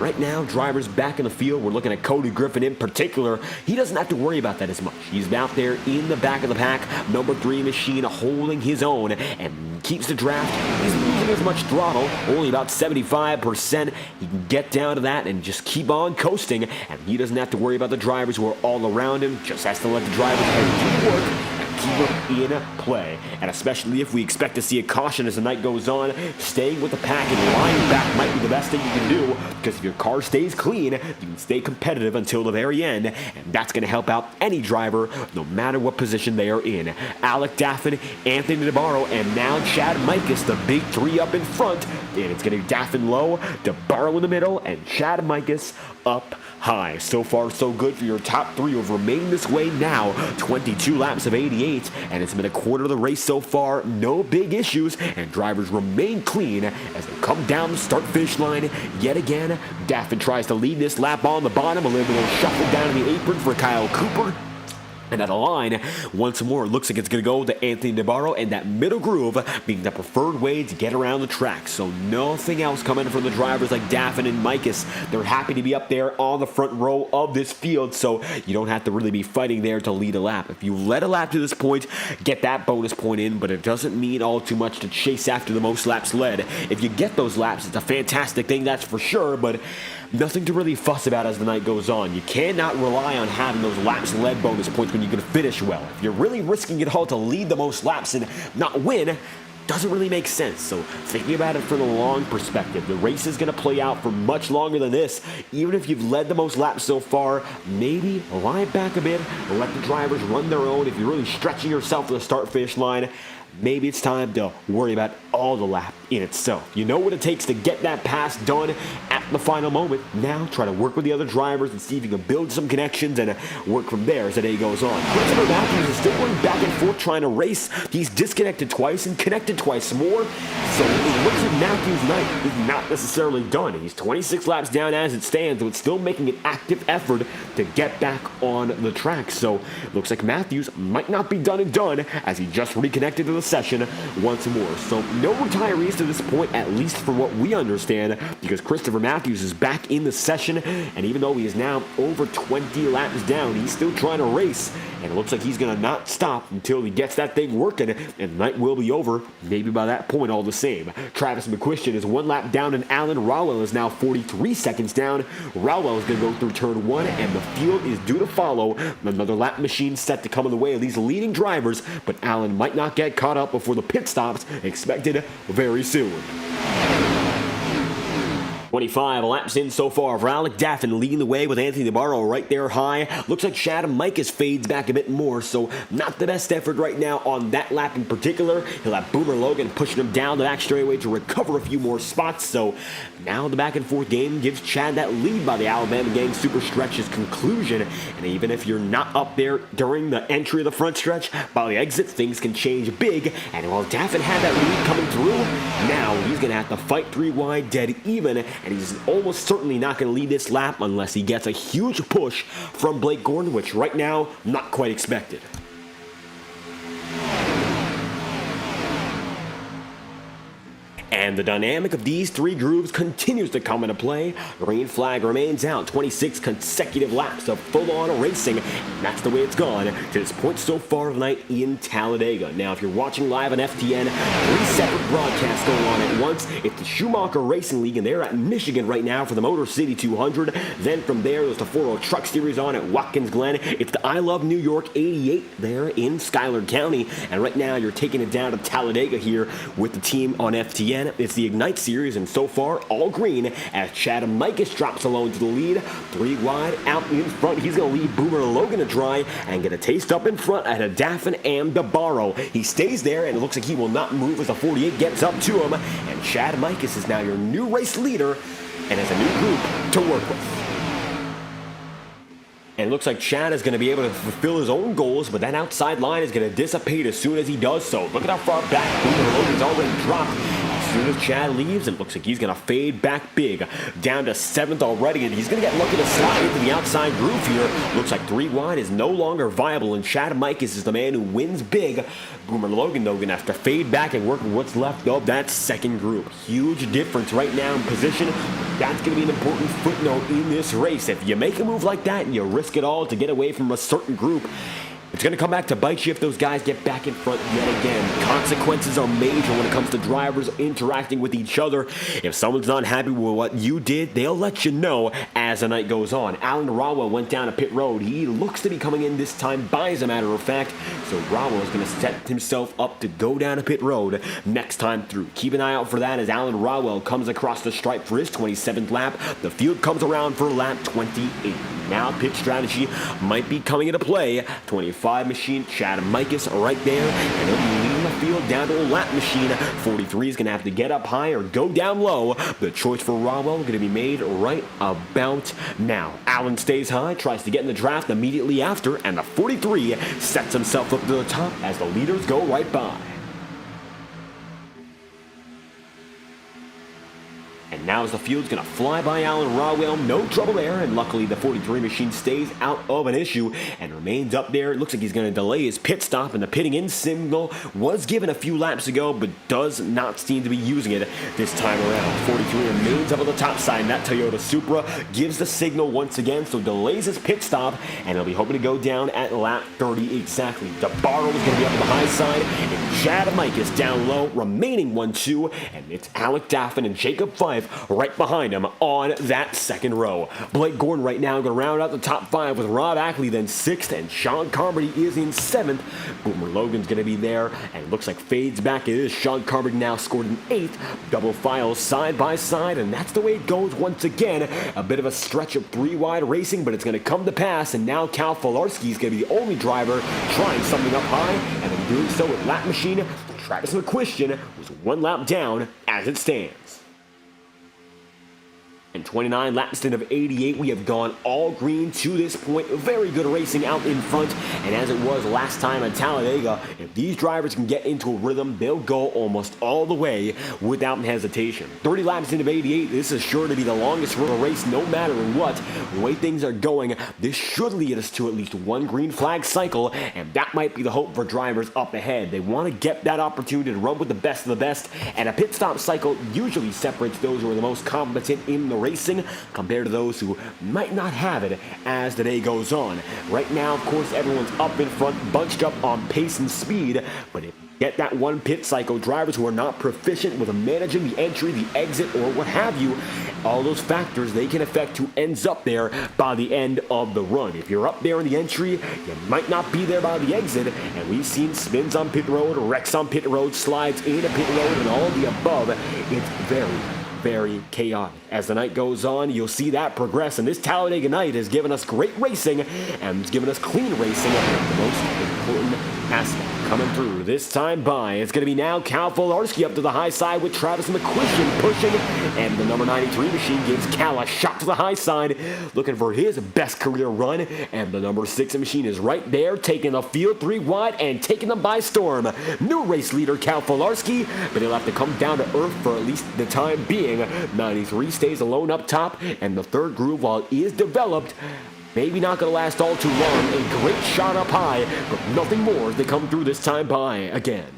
Right now, drivers back in the field, we're looking at Cody Griffin in particular. He doesn't have to worry about that as much. He's out there in the back of the pack, number 3 machine, holding his own, and keeps the draft. He's losing as much throttle, only about 75%. He can get down to that and just keep on coasting, and he doesn't have to worry about the drivers who are all around him. Just has to let the drivers do work and keep them in play. And especially if we expect to see a caution as the night goes on, staying with the pack and lying back might be the best thing you can do, because if your car stays clean, you can stay competitive until the very end, and that's going to help out any driver, no matter what position they are in. Alec Daffin, Anthony DeBarro, and now Chad Mikus, the big 3 up in front, and it's going to be Daffin low, DeBarro in the middle, and Chad Mikus up high. So far, so good for your top 3 who have remained this way now. 22 laps of 88, and it's been a quarter of the race so far. No big issues, and drivers remain clean as they come down the start-finish line yet again. Daffin tries to lead this lap on the bottom, a little bit of a shuffle down to the apron for Kyle Cooper. And at the line, once more, it looks like it's going to go to Anthony DeBarro, and that middle groove being the preferred way to get around the track. So nothing else coming from the drivers like Daffin and Mikus. They're happy to be up there on the front row of this field, so you don't have to really be fighting there to lead a lap. If you led a lap to this point, get that bonus point in, but it doesn't mean all too much to chase after the most laps led. If you get those laps, it's a fantastic thing, that's for sure, but nothing to really fuss about as the night goes on. You cannot rely on having those laps led bonus points when you can finish well. If you're really risking it all to lead the most laps and not win, doesn't really make sense. So thinking about it from the long perspective, the race is going to play out for much longer than this. Even if you've led the most laps so far, maybe lie back a bit, let the drivers run their own. If you're really stretching yourself to the start-finish line, maybe it's time to worry about all the lap in itself. You know what it takes to get that pass done at the final moment. Now try to work with the other drivers and see if you can build some connections and work from there as the day goes on. Christopher Matthews is still going back and forth trying to race. He's disconnected twice and connected twice more. So it looks like Matthews' night is not necessarily done. He's 26 laps down as it stands, but still making an active effort to get back on the track. So it looks like Matthews might not be done and done as he just reconnected to the session once more. So no retirees to this point, at least from what we understand, because Christopher Matthews is back in the session, and even though he is now over 20 laps down, he's still trying to race, and it looks like he's going to not stop until he gets that thing working, and the night will be over, maybe by that point all the same. Travis McQuistion is 1 lap down, and Alan Rowell is now 43 seconds down. Rowell is going to go through turn 1, and the field is due to follow. Another lap machine set to come in the way of these leading drivers, but Alan might not get caught up before the pit stops expected very soon. 25 laps in so far for Alec Daffin leading the way with Anthony DeBarro right there high. Looks like Chad Mikus fades back a bit more, so not the best effort right now on that lap in particular. He'll have Boomer Logan pushing him down the back straightaway to recover a few more spots, so now the back and forth game gives Chad that lead by the Alabama gang super stretch's conclusion, and even if you're not up there during the entry of the front stretch, by the exit things can change big, and while Daffin had that lead coming through, now he's going to have to fight 3 wide dead even, and he's almost certainly not going to lead this lap unless he gets a huge push from Blake Gordon, which right now, not quite expected. And the dynamic of these three grooves continues to come into play. Green flag remains out. 26 consecutive laps of full-on racing. And that's the way it's gone to this point so far tonight in Talladega. Now, if you're watching live on FTN, 3 separate broadcasts going on at once. It's the Schumacher Racing League, and they're at Michigan right now for the Motor City 200. Then from there, there's the FORL Truck Series on at Watkins Glen. It's the I Love New York 88 there in Schuyler County. And right now, you're taking it down to Talladega here with the team on FTN. It's the Ignite Series, and so far, all green as Chad Mikus drops alone to the lead. 3 wide out in front. He's going to leave Boomer Logan to dry and get a taste up in front at Daffin and DeBarro. He stays there, and it looks like he will not move as the 48 gets up to him. And Chad Mikus is now your new race leader and has a new group to work with. And it looks like Chad is going to be able to fulfill his own goals, but that outside line is going to dissipate as soon as he does so. Look at how far back Boomer Logan's already dropped. As soon as Chad leaves, it looks like he's going to fade back big. Down to 7th already, and he's going to get lucky to slide into the outside groove here. Looks like 3 wide is no longer viable, and Chad Mikus is the man who wins big. Boomer Logan, though, going to have to fade back and work with what's left of that second group. Huge difference right now in position. That's going to be an important footnote in this race. If you make a move like that and you risk it all to get away from a certain group, it's going to come back to bite you if those guys get back in front yet again. Consequences are major when it comes to drivers interacting with each other. If someone's not happy with what you did, they'll let you know as the night goes on. Alan Rowell went down to pit road. He looks to be coming in this time by, as a matter of fact. So Rowell is going to set himself up to go down to pit road next time through. Keep an eye out for that as Alan Rowell comes across the stripe for his 27th lap. The field comes around for lap 28. Now pit strategy might be coming into play. 25 machine, Chad Mikus right there, and he'll be leading the field down to a lap machine. 43 is going to have to get up high or go down low. The choice for Rowell going to be made right about now. Allen stays high, tries to get in the draft immediately after, and the 43 sets himself up to the top as the leaders go right by. And now as the field's going to fly by Alan Rowell, no trouble there, and luckily the 43 machine stays out of an issue and remains up there. It looks like he's going to delay his pit stop, and the pitting in signal was given a few laps ago, but does not seem to be using it this time around. 43 remains up on the top side, and that Toyota Supra gives the signal once again, so delays his pit stop, and he'll be hoping to go down at lap 30 exactly. DeBarro is going to be up on the high side, and Chad Mikus down low, remaining 1-2, and it's Alec Daffin and Jacob Fife right behind him on that second row. Blake Gordon right now going to round out the top 5 with Rob Ackley then 6th, and Sean Carmody is in 7th. Boomer Logan's going to be there, and it looks like fades back. It is Sean Carmody now scored in 8th. Double files side by side, and that's the way it goes once again. A bit of a stretch of 3 wide racing, but it's going to come to pass, and now Cal Filarski is going to be the only driver trying something up high, and in doing so with lap machine, Travis McQuistion was 1 lap down as it stands. And 29 lap stint of 88, we have gone all green to this point. Very good racing out in front. And as it was last time at Talladega, if these drivers can get into a rhythm, they'll go almost all the way without hesitation. 30 laps into 88, this is sure to be the longest run of a race no matter what. The way things are going, this should lead us to at least 1 green flag cycle, and that might be the hope for drivers up ahead. They want to get that opportunity to run with the best of the best, and a pit stop cycle usually separates those who are the most competent in the racing compared to those who might not have it as the day goes on. Right now, of course, everyone's up in front, bunched up on pace and speed, but if you get that 1 pit cycle, drivers who are not proficient with managing the entry, the exit, or what have you, all those factors, they can affect who ends up there by the end of the run. If you're up there in the entry, you might not be there by the exit, and we've seen spins on pit road, wrecks on pit road, slides into pit road, and all of the above. It's very chaotic. As the night goes on, you'll see that progress, and this Talladega night has given us great racing, and it's given us clean racing, the most important aspect coming through this time by. It's going to be now Cal Filarski up to the high side with Travis McQuistion pushing, and the number 93 machine gives Cal a shot to the high side, looking for his best career run, and the number 6 machine is right there, taking the field 3 wide and taking them by storm. New race leader Cal Filarski, but he'll have to come down to earth for at least the time being. 93 stays alone up top, and the third groove, while it is developed, maybe not going to last all too long. A great shot up high, but nothing more as they come through this time by again.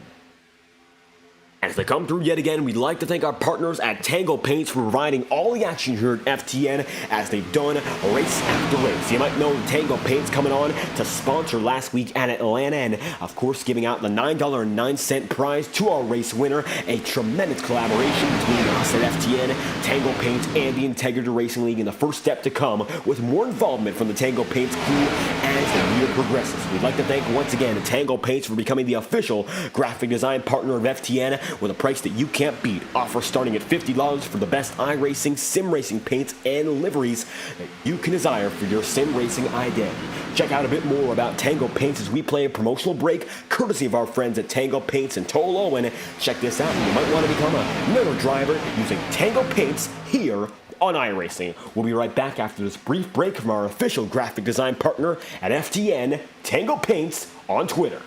As they come through yet again, we'd like to thank our partners at Tango Paints for providing all the action here at FTN as they've done race after race. You might know Tango Paints coming on to sponsor last week at Atlanta and, of course, giving out the $9.09 prize to our race winner. A tremendous collaboration between us at FTN, Tango Paints, and the Integrity Racing League, and the first step to come with more involvement from the Tango Paints crew as the year progresses. We'd like to thank once again Tango Paints for becoming the official graphic design partner of FTN with a price that you can't beat. Offer starting at $50 for the best iRacing, sim racing paints, and liveries that you can desire for your sim racing identity. Check out a bit more about Tango Paints as we play a promotional break, courtesy of our friends at Tango Paints and Tolo. And check this out, you might want to become a motor driver using Tango Paints here on iRacing. We'll be right back after this brief break from our official graphic design partner at FTN, Tango Paints on Twitter.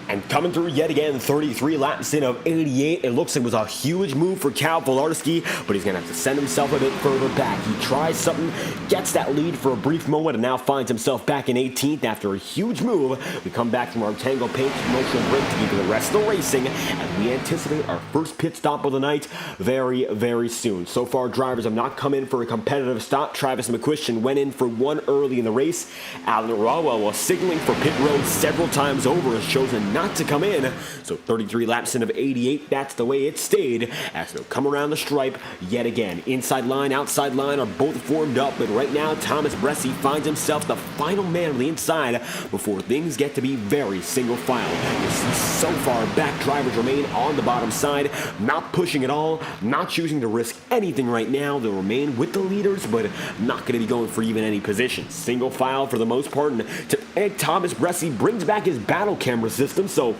And coming through yet again, 33 laps in of 88. It looks like it was a huge move for Cal Volarski, but he's going to have to send himself a bit further back. He tries something, gets that lead for a brief moment, and now finds himself back in 18th after a huge move. We come back from our Tango Paints promotional break to get to the rest of the racing, and we anticipate our first pit stop of the night very, very soon. So far, drivers have not come in for a competitive stop. Travis McQuistion went in for one early in the race. Alan Rawa, while signaling for pit road several times over, has chosen not to come in. So 33 laps in of 88, that's the way it stayed as they'll come around the stripe yet again. Inside line, outside line are both formed up, but right now Thomas Bressi finds himself the final man on the inside before things get to be very single file. You see so far back drivers remain on the bottom side, not pushing at all, not choosing to risk anything right now. They'll remain with the leaders, but not going to be going for even any position. Single file for the most part, and Thomas Bressi brings back his battle camera system, so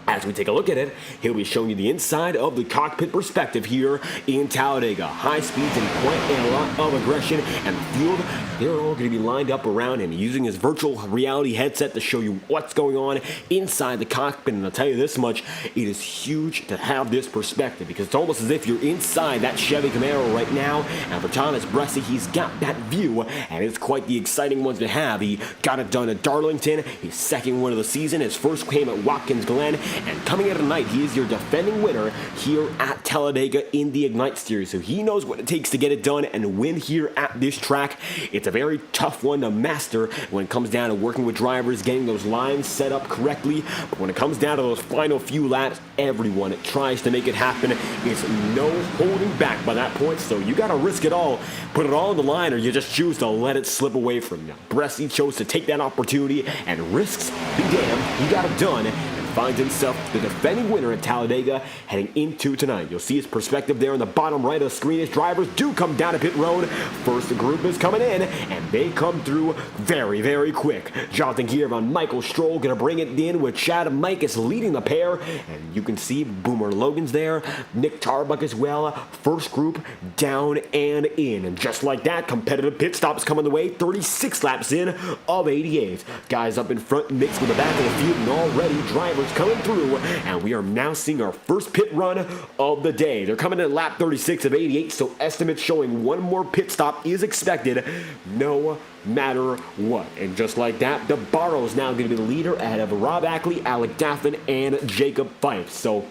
as we take a look at it, he'll be showing you the inside of the cockpit perspective here in Talladega. High speeds and quite a lot of aggression, and the field, they're all going to be lined up around him, using his virtual reality headset to show you what's going on inside the cockpit. And I'll tell you this much, it is huge to have this perspective, because it's almost as if you're inside that Chevy Camaro right now. And for Thomas Bressi, he's got that view, and it's quite the exciting one to have. He got it done at Darlington, his second win of the season, his first came at Watkins Glen, and coming out tonight, he is your defending winner here at Talladega in the Ignite Series. So he knows what it takes to get it done and win here at this track. It's a very tough one to master when it comes down to working with drivers, getting those lines set up correctly. But when it comes down to those final few laps, everyone tries to make it happen. It's no holding back by that point, so you got to risk it all. Put it all on the line, or you just choose to let it slip away from you. Bressi chose to take that opportunity and risks be damned. He got it done. Finds himself the defending winner at Talladega heading into tonight. You'll see his perspective there in the bottom right of the screen as drivers do come down to pit road. First group is coming in, and they come through very, very quick. Jonathan Gear on Michael Stroll going to bring it in with Chad Mikas leading the pair, and you can see Boomer Logan's there, Nick Tarbuck as well. First group down and in, and just like that, competitive pit stops coming the way. 36 laps in of 88. Guys up in front mixed with the back of the field, and already drivers coming through, and we are now seeing our first pit run of the day. They're coming in at lap 36 of 88, so estimates showing one more pit stop is expected no matter what. And just like that, the Barrow is now going to be the leader ahead of Rob Ackley, Alec Daffin, and Jacob Fife. So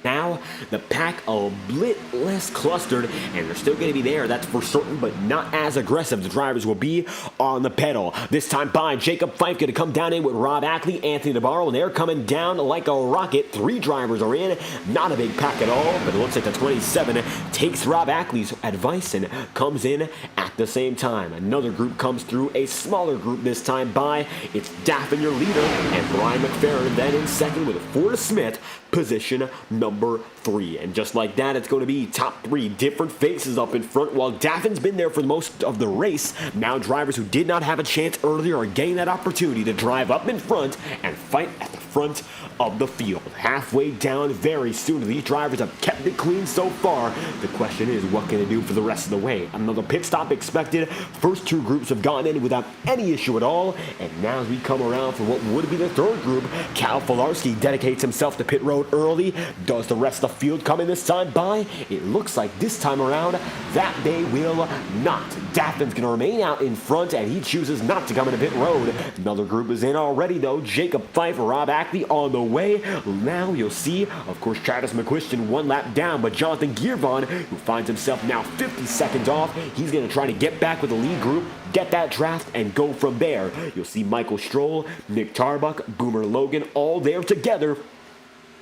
now, the pack a bit less clustered, and they're still going to be there, that's for certain, but not as aggressive. The drivers will be on the pedal. This time by Jacob Fife going to come down in with Rob Ackley, Anthony DeBarro, and they're coming down like a rocket. 3 drivers are in, not a big pack at all, but it looks like the 27 takes Rob Ackley's advice and comes in at the same time. Another group comes through, a smaller group this time by. It's Daffin, your leader, and Brian McFerrin then in second with Forrest Smith, position number 3. And just like that, it's going to be top 3 different faces up in front. While Daffin's been there for most of the race, now drivers who did not have a chance earlier are getting that opportunity to drive up in front and fight at the front of the field. Halfway down very soon. These drivers have kept it clean so far. The question is, what can they do for the rest of the way? Another pit stop expected. First two groups have gotten in without any issue at all. And now as we come around for what would be the third group, Cal Filarski dedicates himself to pit road early. Does the rest of the field come in this time by? It looks like this time around that they will not. Daffin's going to remain out in front, and he chooses not to come into pit road. Another group is in already, though. Jacob Fife, Rob Ackley on the way. Now you'll see, of course, Travis McQuiston one lap down, but Jonathan Gearvon, who finds himself now 50 seconds off, he's going to try to get back with the lead group, get that draft, and go from there. You'll see Michael Stroll, Nick Tarbuck, Boomer Logan, all there together.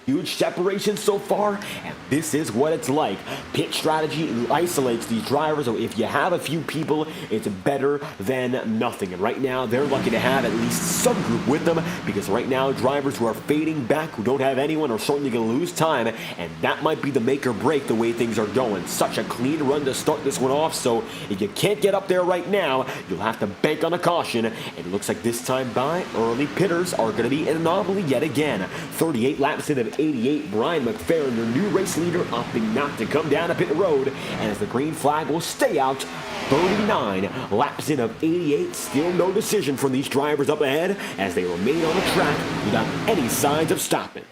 Huge separation so far, and this is what it's like. Pit strategy isolates these drivers, so if you have a few people, it's better than nothing. And right now, they're lucky to have at least some group with them, because right now, drivers who are fading back, who don't have anyone, are certainly going to lose time, and that might be the make or break the way things are going. Such a clean run to start this one off, so if you can't get up there right now, you'll have to bank on a caution, and it looks like this time by, early pitters are going to be an anomaly yet again. 38 laps into 88, Brian McFerrin, their new race leader, opting not to come down a pit road, and as the green flag will stay out, 39 laps in of 88, still no decision from these drivers up ahead as they remain on the track without any signs of stopping.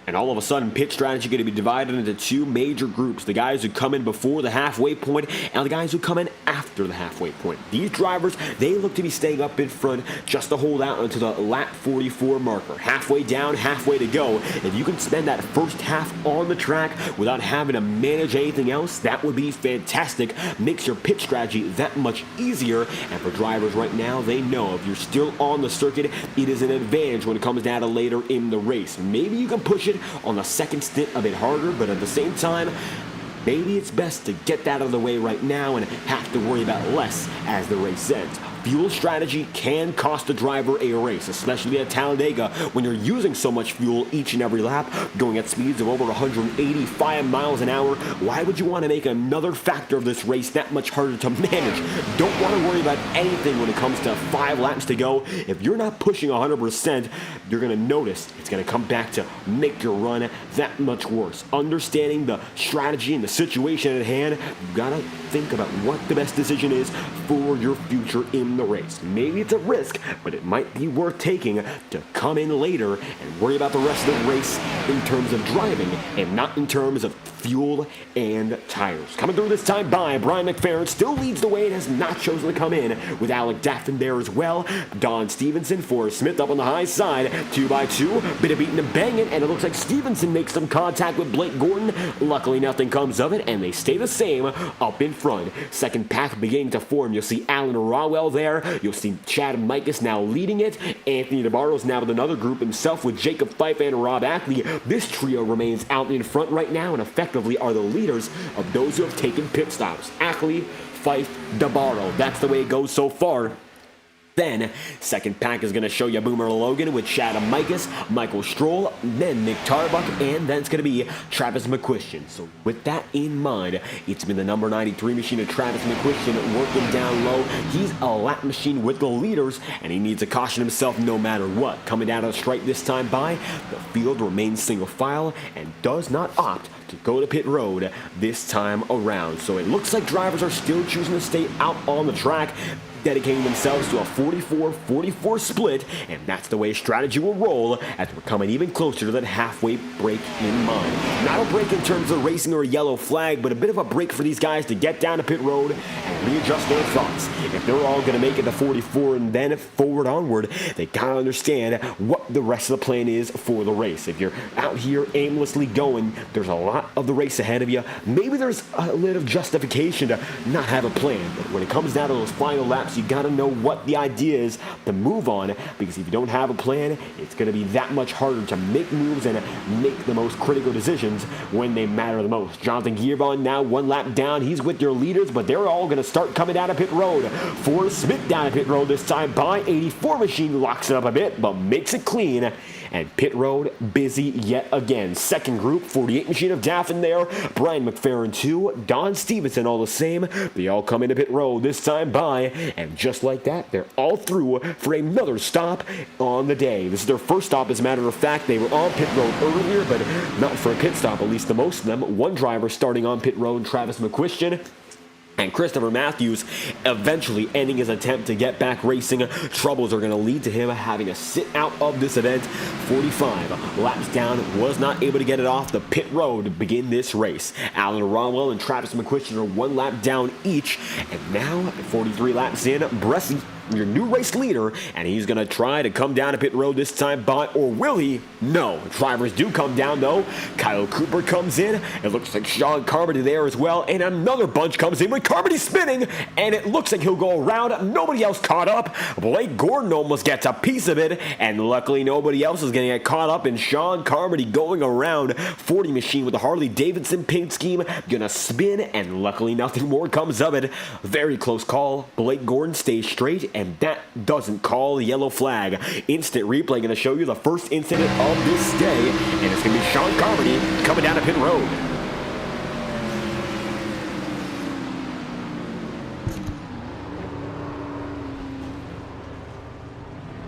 And all of a sudden, pit strategy going to be divided into two major groups. The guys who come in before the halfway point and the guys who come in after the halfway point. These drivers, they look to be staying up in front just to hold out until the lap 44 marker. Halfway down, halfway to go. If you can spend that first half on the track without having to manage anything else, that would be fantastic. Makes your pit strategy that much easier. And for drivers right now, they know if you're still on the circuit, it is an advantage when it comes down to later in the race. Maybe you can push it on the second stint a bit harder, but at the same time, maybe it's best to get that out of the way right now and have to worry about less as the race ends. Fuel strategy can cost a driver a race, especially at Talladega when you're using so much fuel each and every lap, going at speeds of over 185 miles an hour. Why would you want to make another factor of this race that much harder to manage? Don't want to worry about anything when it comes to 5 laps to go. If you're not pushing 100%, you're going to notice it's going to come back to make your run that much worse. Understanding the strategy and the situation at hand, you've got to think about what the best decision is for your future in the race. Maybe it's a risk, but it might be worth taking to come in later and worry about the rest of the race in terms of driving and not in terms of fuel and tires. Coming through this time by, Brian McFerrin still leads the way and has not chosen to come in, with Alec Daffin there as well. Don Stevenson, Forrest Smith up on the high side, 2x2, bit of beating and banging, and it looks like Stevenson makes some contact with Blake Gordon. Luckily nothing comes of it, and they stay the same up in front. Second pack beginning to form. You'll see Alan Rawell there. You'll see Chad Mikas now leading it. Anthony DeBarro's now with another group himself with Jacob Fife and Rob Ackley. This trio remains out in front right now and effectively are the leaders of those who have taken pit stops. Ackley, Fife, DeBarro. That's the way it goes so far. Then, second pack is going to show you Boomer Logan with Chad Mikas, Michael Stroll, then Nick Tarbuck, and then it's going to be Travis McQuiston. So with that in mind, it's been the number 93 machine of Travis McQuiston working down low. He's a lap machine with the leaders, and he needs to caution himself no matter what. Coming down to the stripe this time by, the field remains single file and does not opt to go to pit road this time around. So it looks like drivers are still choosing to stay out on the track, dedicating themselves to a 44-44 split, and that's the way strategy will roll as we're coming even closer to that halfway break in mind. Not a break in terms of racing or a yellow flag, but a bit of a break for these guys to get down to pit road and readjust their thoughts. If they're all going to make it to 44 and then forward onward, they gotta understand what the rest of the plan is for the race. If you're out here aimlessly going, there's a lot of the race ahead of you. Maybe there's a little justification to not have a plan, but when it comes down to those final laps, you got to know what the idea is to move on, because if you don't have a plan, it's going to be that much harder to make moves and make the most critical decisions when they matter the most. Jonathan Gearvon now one lap down. He's with your leaders, but they're all going to start coming down to pit road. Forrest Smith down to pit road this time by. 84 machine locks it up a bit, but makes it clean. and pit road busy yet again. Second group, 48 machine of Daffin there, Brian McFerrin 2, Don Stevenson all the same. They all come into pit road this time by, and just like that, they're all through for another stop on the day. This is their first stop, as a matter of fact. They were on pit road earlier, but not for a pit stop, at least the most of them. One driver starting on pit road, Travis McQuistion, and Christopher Matthews eventually ending his attempt to get back racing. Troubles are going to lead to him having to sit out of this event. 45 laps down, was not able to get it off the pit road to begin this race. Alan Romwell and Travis McQuistion are 1 lap down each, and now 43 laps in, Bressie, your new race leader, and he's going to try to come down to pit road this time by, or will he? No. Drivers do come down though. Kyle Cooper comes in. It looks like Sean Carmody there as well, and another bunch comes in with Carmody spinning, and it looks like he'll go around. Nobody else caught up. Blake Gordon almost gets a piece of it, and luckily nobody else is going to get caught up, and Sean Carmody going around 40 machine with the Harley Davidson paint scheme, gonna spin, and luckily nothing more comes of it. Very close call. Blake Gordon stays straight, and that doesn't call the yellow flag. Instant replay going to show you the first incident of this day, and it's going to be Sean Carmody coming down to pit road.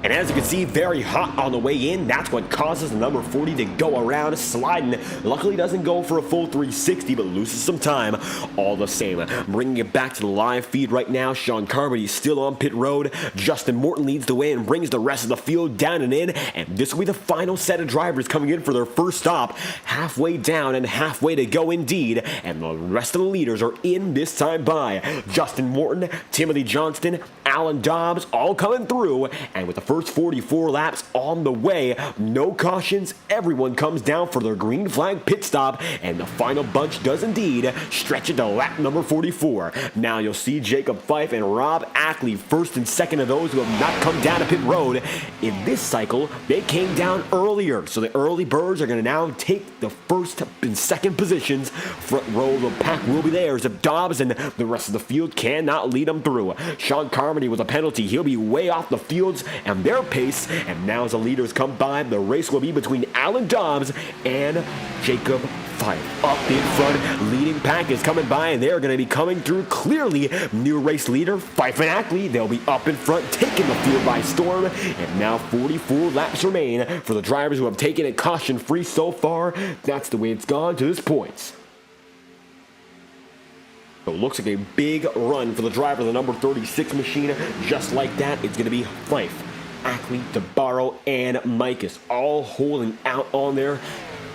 And as you can see, very hot on the way in. That's what causes the number 40 to go around sliding. Luckily doesn't go for a full 360, but loses some time all the same. Bringing it back to the live feed right now, Sean Carmody is still on pit road. Justin Morton leads the way and brings the rest of the field down and in. And this will be the final set of drivers coming in for their first stop. Halfway down and halfway to go indeed. And the rest of the leaders are in this time by. Justin Morton, Timothy Johnston, Alan Dobbs, all coming through. And with the first 44 laps on the way, no cautions, everyone comes down for their green flag pit stop, and the final bunch does indeed stretch it to lap number 44. Now you'll see Jacob Fife and Rob Ackley first and second of those who have not come down to pit road. In this cycle, they came down earlier, so the early birds are going to now take the first and second positions. Front row of the pack will be theirs if Dobbs and the rest of the field cannot lead them through. Sean Carmody with a penalty, he'll be way off the fields and their pace, and now as the leaders come by, the race will be between Alan Dobbs and Jacob Fife. Up in front, leading pack is coming by, and they're going to be coming through clearly. New race leader, Fife and Ackley, they'll be up in front, taking the field by storm, and now 44 laps remain for the drivers who have taken it caution-free so far. That's the way it's gone to this point. So it looks like a big run for the driver of the number 36 machine. Just like that, it's going to be Fife, Ackley, DeBarro, and Mikus all holding out on their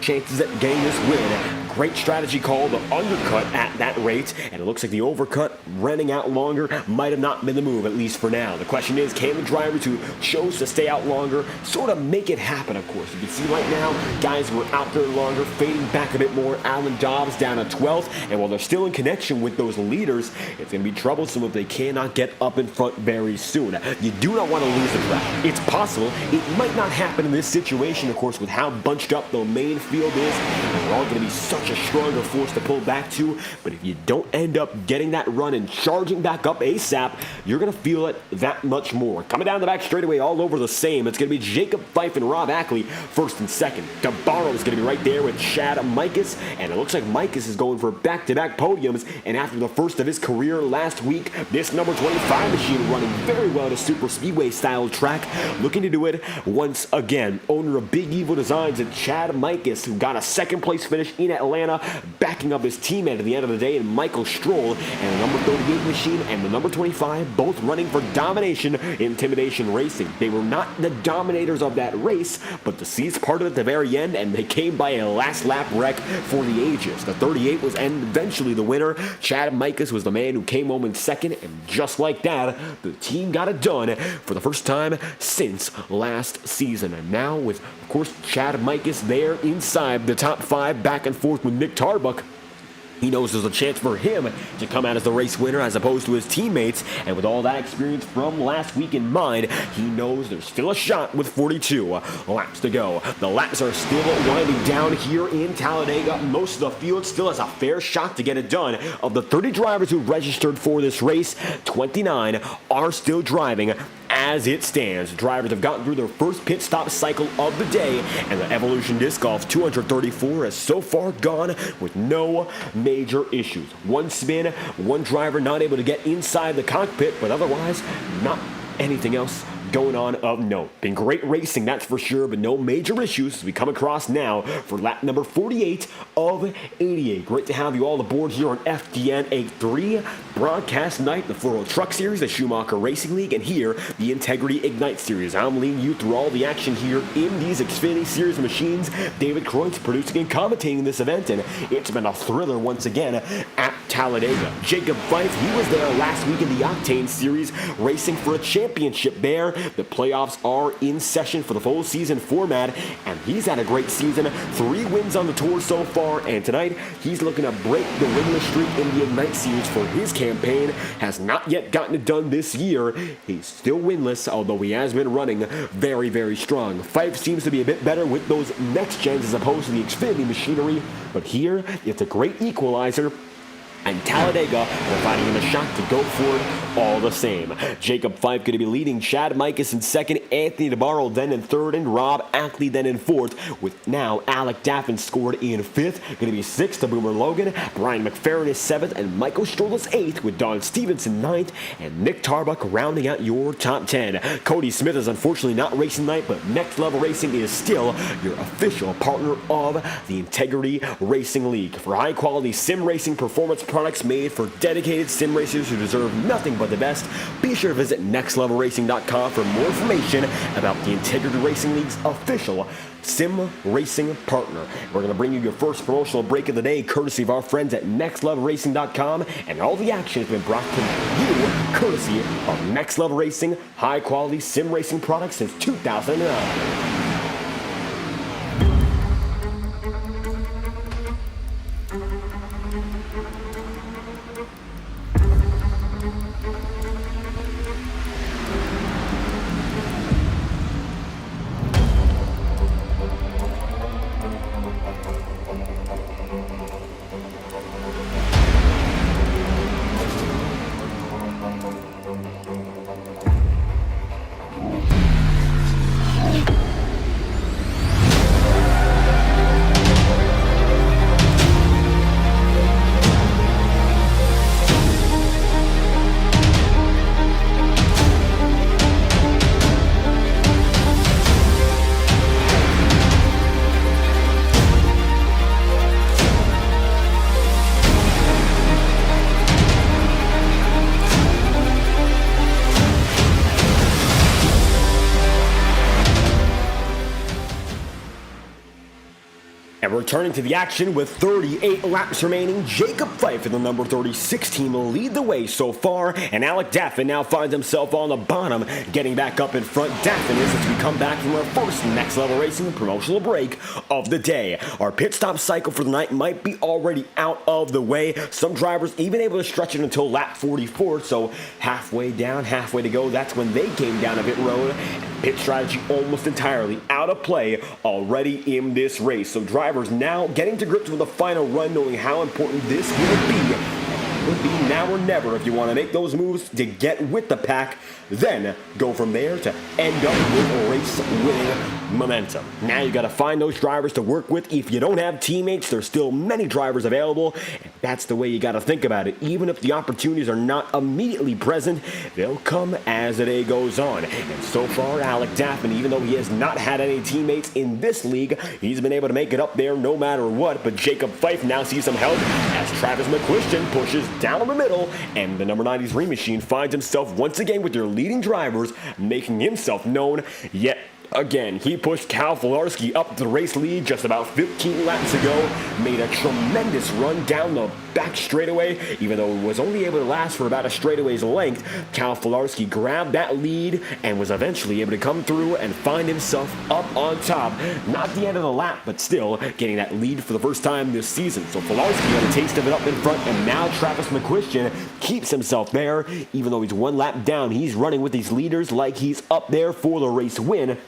chances at getting this win. Great strategy call, the undercut at that rate, and it looks like the overcut running out longer might have not been the move, at least for now. The question is, can the drivers who chose to stay out longer sort of make it happen, of course? You can see right now, guys who are out there longer, fading back a bit more. Alan Dobbs down to 12th, and while they're still in connection with those leaders, it's going to be troublesome if they cannot get up in front very soon. You do not want to lose the track. It's possible. It might not happen in this situation, of course, with how bunched up the main field is. They're all going to be such a stronger force to pull back to, but if you don't end up getting that run and charging back up ASAP, you're going to feel it that much more. Coming down the back straightaway all over the same, it's going to be Jacob Fife and Rob Ackley first and second. DeBarro is going to be right there with Chad Mikus, and it looks like Mikus is going for back-to-back podiums, and after the first of his career last week, this number 25 machine running very well at a super speedway style track, looking to do it once again. Owner of Big Evil Designs and Chad Mikus, who got a second place finish in Atlanta, backing up his teammate at the end of the day in Michael Stroll, and the number 38 machine and the number 25 both running for domination Intimidation Racing. They were not the dominators of that race, but the seats parted at the very end, and they came by a last lap wreck for the ages. The 38 was eventually the winner. Chad Mikus was the man who came home in second, and just like that, the team got it done for the first time since last season. And now with, of course, Chad Mikus there inside the top 5, back and forth with Nick Tarbuck, he knows there's a chance for him to come out as the race winner as opposed to his teammates, and with all that experience from last week in mind, he knows there's still a shot with 42 laps to go. The laps are still winding down here in Talladega. Most of the field still has a fair shot to get it done. Of the 30 drivers who registered for this race, 29 are still driving as as it stands. Drivers have gotten through their first pit stop cycle of the day, and the Evolution Disc Golf 234 has so far gone with no major issues. One spin, one driver not able to get inside the cockpit, but otherwise not anything else going on of note. Been great racing, that's for sure, but no major issues as we come across now for lap number 48 of 88. Great to have you all aboard here on FDN 83, Broadcast Night, the FORL Truck Series, the Schumacher Racing League, and here, the Integrity Ignite Series. I'm leading you through all the action here in these Xfinity Series machines. David Kreutz producing and commentating this event, and it's been a thriller once again at Talladega. Jacob Fife, he was there last week in the Octane Series, racing for a championship there. The playoffs are in session for the full season format, and he's had a great season. 3 wins on the tour so far, and tonight he's looking to break the winless streak in the Ignite Series for his campaign. Has not yet gotten it done this year. He's still winless, although he has been running very, very strong. Fife seems to be a bit better with those next gens as opposed to the Xfinity machinery, but here it's a great equalizer. And Talladega providing him a shot to go for it all the same. Jacob Fife going to be leading, Chad Mikus in second, Anthony DeBarro then in third, and Rob Ackley then in fourth, with now Alec Daffin scored in fifth. Going to be sixth to Boomer Logan, Brian McFerrin is seventh, and Michael Strolis eighth, with Don Stevenson ninth, and Nick Tarbuck rounding out your top 10. Cody Smith is unfortunately not racing tonight, but Next Level Racing is still your official partner of the Integrity Racing League. For high quality sim racing performance products made for dedicated sim racers who deserve nothing but the best, be sure to visit nextlevelracing.com for more information about the Integrity Racing League's official sim racing partner. We're going to bring you your first promotional break of the day, courtesy of our friends at nextlevelracing.com, and all the action has been brought to you courtesy of Next Level Racing, high quality sim racing products since 2009. And returning to the action with 38 laps remaining, Jacob Fife and the number 36 team lead the way so far, and Alec Daffin now finds himself on the bottom, getting back up in front. Daffin is as we come back from our first Next Level Racing promotional break of the day. Our pit stop cycle for the night might be already out of the way. Some drivers even able to stretch it until lap 44, so halfway down, halfway to go, that's when they came down a pit road. Pit strategy almost entirely out of play already in this race. So drivers now getting to grips with the final run, knowing how important this will be. It would be now or never if you want to make those moves to get with the pack, then go from there to end up with race-winning momentum. Now you got to find those drivers to work with. If you don't have teammates, there's still many drivers available, and that's the way you got to think about it. Even if the opportunities are not immediately present, they'll come as the day goes on. And so far, Alec Daffin, even though he has not had any teammates in this league, he's been able to make it up there no matter what. But Jacob Fife now sees some help as Travis McQuistion pushes down the middle, and the number 93 machine finds himself once again with their leading drivers, making himself known yet again. He pushed Cal Filarski up the race lead just about 15 laps ago, made a tremendous run down the back straightaway. Even though it was only able to last for about a straightaway's length, Cal Filarski grabbed that lead and was eventually able to come through and find himself up on top. Not the end of the lap, but still getting that lead for the first time this season. So Filarski got a taste of it up in front, and now Travis McQuistion keeps himself there. Even though he's one lap down, he's running with these leaders like he's up there for the race win.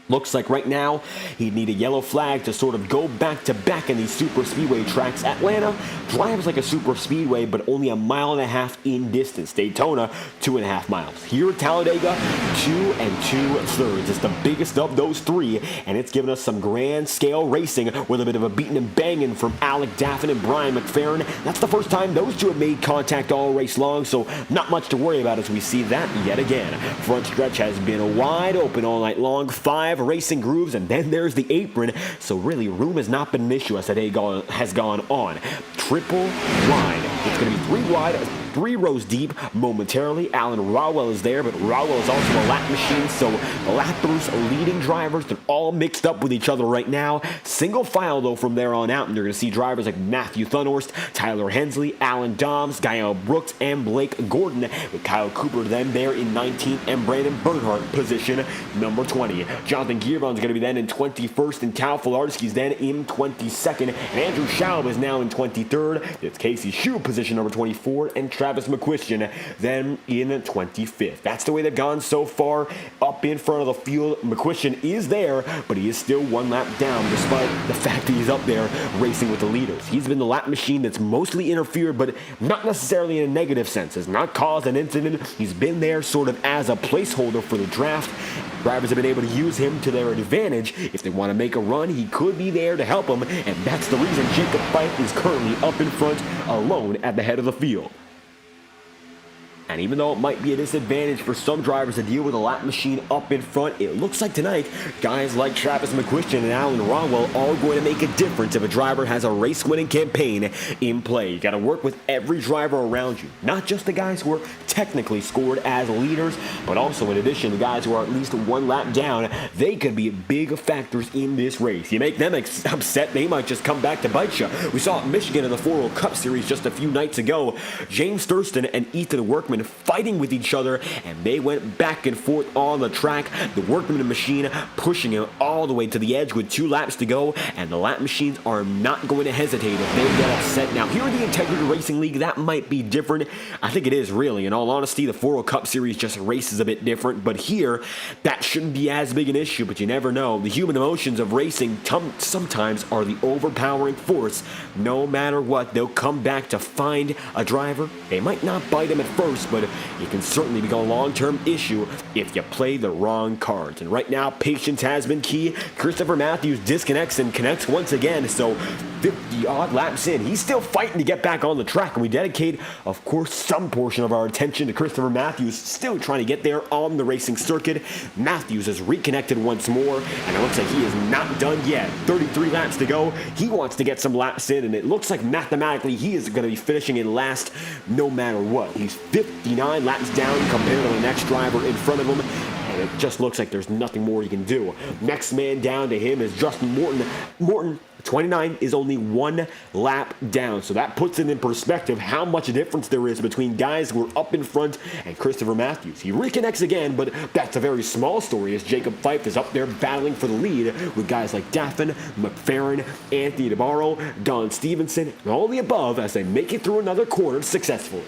Looks like right now he'd need a yellow flag to sort of go back-to-back in these super speedway tracks. Atlanta drives like a super speedway, but only 1.5 miles in distance. Daytona, 2.5 miles. Here at Talladega, 2 2/3. It's the biggest of those three, and it's given us some grand scale racing with a bit of a beating and banging from Alec Daffin and Brian McFerrin. That's the first time those two have made contact all race long, so not much to worry about as we see that yet again. Front stretch has been wide open all night long. 5 racing grooves, and then there's the apron, so really room has not been an issue as the day has gone on. Triple wide. It's going to be 3 wide, 3 rows deep momentarily. Alan Rowell is there, but Rowell is also a lap machine, so the lappers, leading drivers, they're all mixed up with each other right now. Single file, though, from there on out, and you're going to see drivers like Matthew Thunhorst, Tyler Hensley, Alan Dobbs, Gael Brooks, and Blake Gordon, with Kyle Cooper then there in 19th, and Brandon Bernhardt position number 20. Jonathan Gearbon's going to be then in 21st, and Cal Filarski's then in 22nd, and Andrew Schaub is now in 23rd. It's Casey Shue, position number 24, and Travis McQuistion then in 25th. That's the way they've gone so far up in front of the field. McQuistion is there, but he is still 1 lap down despite the fact that he's up there racing with the leaders. He's been the lap machine that's mostly interfered, but not necessarily in a negative sense. Has not caused an incident. He's been there sort of as a placeholder for the draft. Drivers have been able to use him to their advantage. If they want to make a run, he could be there to help them, and that's the reason Jacob Fife is currently up in front alone at the head of the field. And even though it might be a disadvantage for some drivers to deal with a lap machine up in front, it looks like tonight, guys like Travis McQuistion and Alan Rowell are going to make a difference if a driver has a race-winning campaign in play. You got to work with every driver around you, not just the guys who are technically scored as leaders, but also in addition, the guys who are at least 1 lap down. They could be big factors in this race. You make them upset, they might just come back to bite you. We saw at Michigan in the FORL Cup Series just a few nights ago. James Thurston and Ethan Workman fighting with each other, and they went back and forth on the track. The Workman machine pushing him all the way to the edge with 2 laps to go, and the lap machines are not going to hesitate if they get upset. Now, here in the Integrity Racing League, that might be different. I think it is, really. In all honesty, the FORL Cup Series just races a bit different, but here, that shouldn't be as big an issue, but you never know. The human emotions of racing sometimes are the overpowering force. No matter what, they'll come back to find a driver. They might not bite him at first, but it can certainly become a long-term issue if you play the wrong cards. And right now, patience has been key. Christopher Matthews disconnects and connects once again, so 50-odd laps in. He's still fighting to get back on the track, and we dedicate, of course, some portion of our attention to Christopher Matthews, still trying to get there on the racing circuit. Matthews has reconnected once more, and it looks like he is not done yet. 33 laps to go. He wants to get some laps in, and it looks like mathematically he is going to be finishing in last no matter what. He's 59 laps down compared to the next driver in front of him, and it just looks like there's nothing more he can do. Next man down to him is Justin Morton. Morton, 29, is only 1 lap down, so that puts it in perspective how much difference there is between guys who are up in front and Christopher Matthews. He reconnects again, but that's a very small story as Jacob Fife is up there battling for the lead with guys like Daffin, McFerrin, Anthony DeBarro, Don Stevenson, and all the above as they make it through another quarter successfully.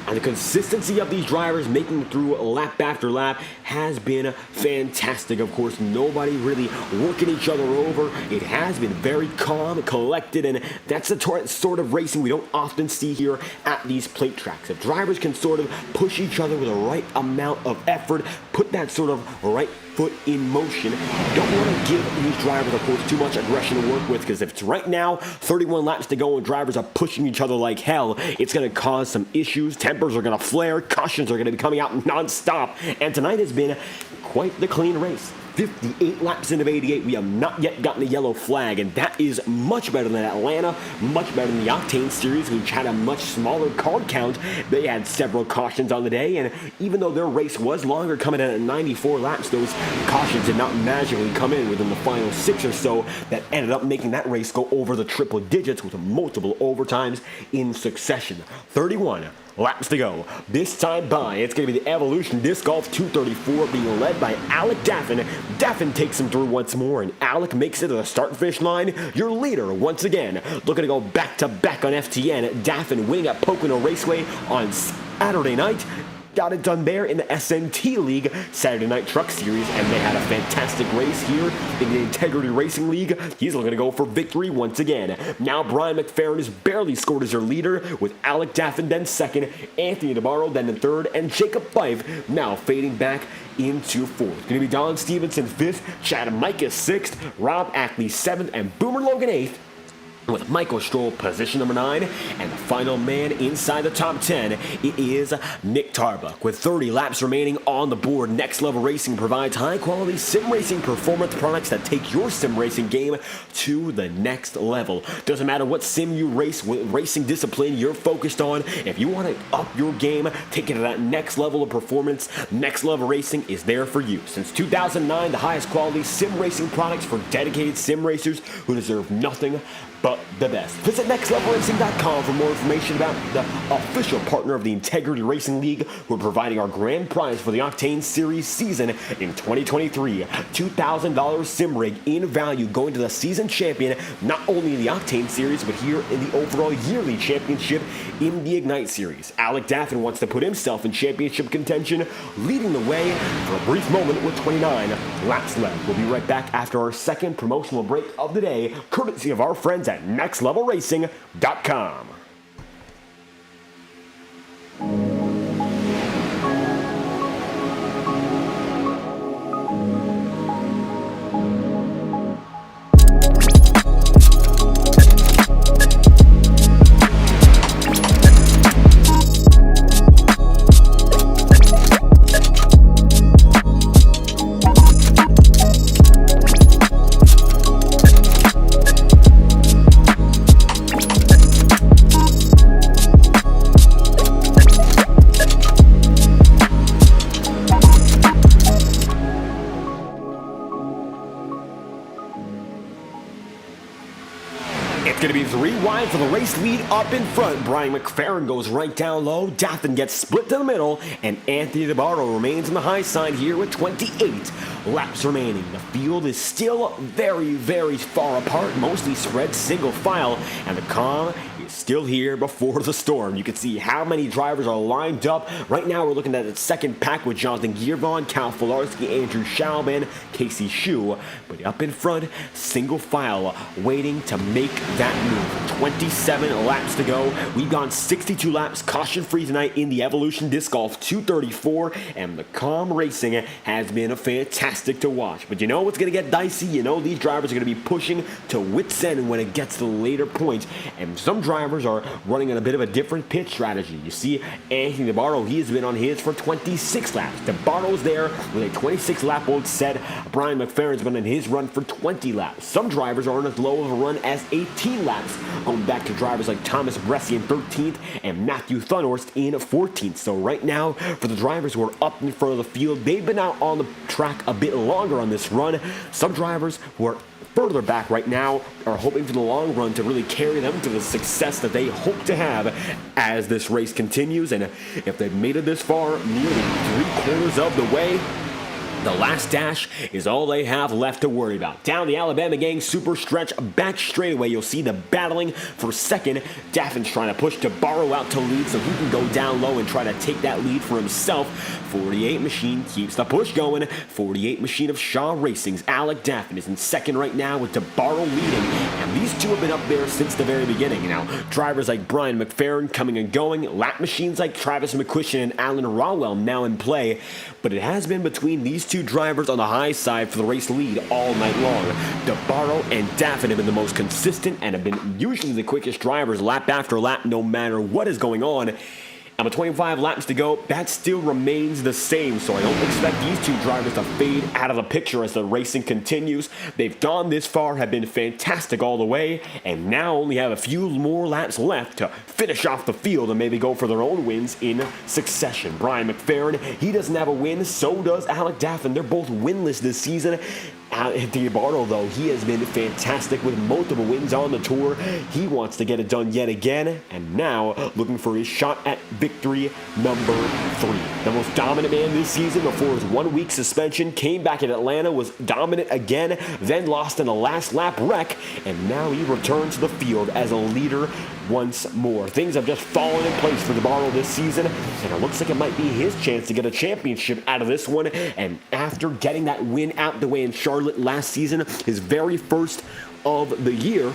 And the consistency of these drivers making it through lap after lap has been fantastic. Of course, nobody really working each other over. It has been very calm, collected, and that's the sort of racing we don't often see here at these plate tracks. If drivers can sort of push each other with the right amount of effort, put that sort of right foot in motion. Don't want to give these drivers, of course, too much aggression to work with, because if it's right now 31 laps to go and drivers are pushing each other like hell, it's going to cause some issues. Tempers are going to flare, cautions are going to be coming out non-stop, and tonight has been quite the clean race. 58 laps into 88, we have not yet gotten a yellow flag, and that is much better than Atlanta, much better than the Octane Series, which had a much smaller card count. They had several cautions on the day, and even though their race was longer, coming in at 94 laps, those cautions did not magically come in within the final 6 or so that ended up making that race go over the triple digits with multiple overtimes in succession. 31 laps to go. This time by, it's going to be the Evolution Disc Golf 234 being led by Alec Daffin. Daffin takes him through once more, and Alec makes it to the start-finish line. Your leader, once again, looking to go back-to-back on FTN. Daffin winning at Pocono Raceway on Saturday night. got it done there in the SNT League, Saturday Night Truck Series, and they had a fantastic race here in the Integrity Racing League. He's looking to go for victory once again. Now Brian McFerrin has barely scored as their leader, with Alec Daffin then second, Anthony DeBarro then in third, and Jacob Fife now fading back into fourth. It's going to be Don Stevenson fifth, Chad Micah sixth, Rob Ackley seventh, and Boomer Logan eighth, with Michael Stroll position number 9, and the final man inside the top 10, it is Nick Tarbuck. With 30 laps remaining on the board, Next Level Racing provides high-quality sim racing performance products that take your sim racing game to the next level. Doesn't matter what sim you race, what racing discipline you're focused on, if you want to up your game, take it to that next level of performance, Next Level Racing is there for you. Since 2009, the highest quality sim racing products for dedicated sim racers who deserve nothing but the best. Visit nextlevelracing.com for more information about the official partner of the Integrity Racing League, who are providing our grand prize for the Octane Series season in 2023. $2,000 sim rig in value going to the season champion, not only in the Octane Series, but here in the overall yearly championship in the Ignite Series. Alec Daffin wants to put himself in championship contention, leading the way for a brief moment with 29 laps left. We'll be right back after our second promotional break of the day, courtesy of our friends at nextlevelracing.com. It's going to be 3 wide for the race lead up in front. Brian McFerrin goes right down low. Daffin gets split to the middle. And Anthony DeBarro remains on the high side here with 28 laps remaining. The field is still very, very far apart, mostly spread single file. And the calm is still here before the storm. You can see how many drivers are lined up. Right now we're looking at the second pack with Jonathan Gearvon, Cal Filarski, Andrew Schalban, Casey Shue. But up in front, single file waiting to make that move. 27 laps to go. We've gone 62 laps caution-free tonight in the Evolution Disc Golf 234, and the calm racing has been fantastic to watch. But you know what's going to get dicey? You know these drivers are going to be pushing to wit's end when it gets to the later points, and some drivers are running on a bit of a different pit strategy. You see Anthony DeBarro, he has been on his for 26 laps. DeBarro's there with a 26-lap old set. Brian McFerrin's been on his run for 20 laps. Some drivers are on as low of a run as 18 laps, going back to drivers like Thomas Bresci in 13th and Matthew Thunhorst in 14th. So right now, for the drivers who are up in front of the field, they've been out on the track a bit longer on this run. Some drivers who are further back right now are hoping for the long run to really carry them to the success that they hope to have as this race continues. And if they've made it this far, nearly 3/4 of the way, the last dash is all they have left to worry about. Down the Alabama gang super stretch, back straightaway, you'll see the battling for second. Daffin's trying to push DeBarro out to lead so he can go down low and try to take that lead for himself. 48 Machine keeps the push going. 48 Machine of Shaw Racing's Alec Daffin is in second right now with DeBarro leading. And these two have been up there since the very beginning. Now, drivers like Brian McFerrin coming and going. Lap machines like Travis McQuistion and Alan Rawell now in play. But it has been between these two drivers on the high side for the race lead all night long. DeBarro and Daffin have been the most consistent and have been usually the quickest drivers lap after lap no matter what is going on. And with 25 laps to go, that still remains the same, so I don't expect these two drivers to fade out of the picture as the racing continues. They've gone this far, have been fantastic all the way, and now only have a few more laps left to finish off the field and maybe go for their own wins in succession. Brian McFerrin, he doesn't have a win, so does Alec Daffin. They're both winless this season. DeBarro, though, he has been fantastic with multiple wins on the tour. He wants to get it done yet again, and now looking for his shot at victory number 3. The most dominant man this season before his 1-week suspension, came back in Atlanta, was dominant again, then lost in a last lap wreck, and now he returns to the field as a leader once more. Things have just fallen in place for DeBarro this season, and it looks like it might be his chance to get a championship out of this one. And after getting that win out the way in Charlotte last season, his very first of the year,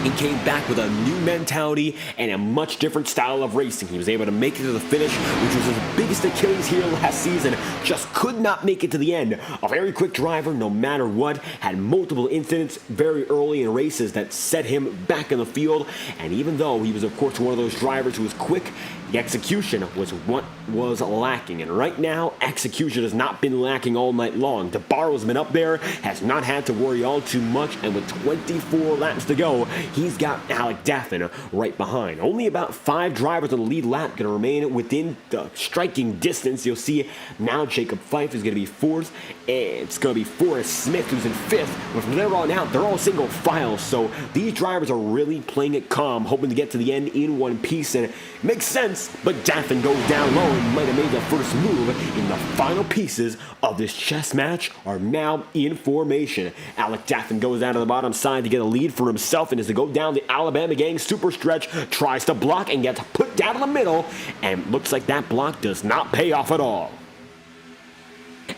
he came back with a new mentality and a much different style of racing. He was able to make it to the finish, which was his biggest Achilles heel last season. Just could not make it to the end. A very quick driver, no matter what, had multiple incidents very early in races that set him back in the field. And even though he was, of course, one of those drivers who was quick, the execution was what was lacking. And right now, execution has not been lacking all night long. DeBarro's been up there, has not had to worry all too much, and with 24 laps to go, he's got Alec Daffin right behind. Only about 5 drivers on the lead lap going to remain within the striking distance. You'll see now Jacob Fife is going to be 4th, and it's going to be Forrest Smith who's in 5th. But from there on out, they're all single file, so these drivers are really playing it calm, hoping to get to the end in one piece, and it makes sense. But Daffin goes down low and might have made the first move, in the final pieces of this chess match are now in formation. Alec Daffin goes out of the bottom side to get a lead for himself, and as they go down the Alabama gang super stretch, tries to block and gets put down in the middle, and looks like that block does not pay off at all.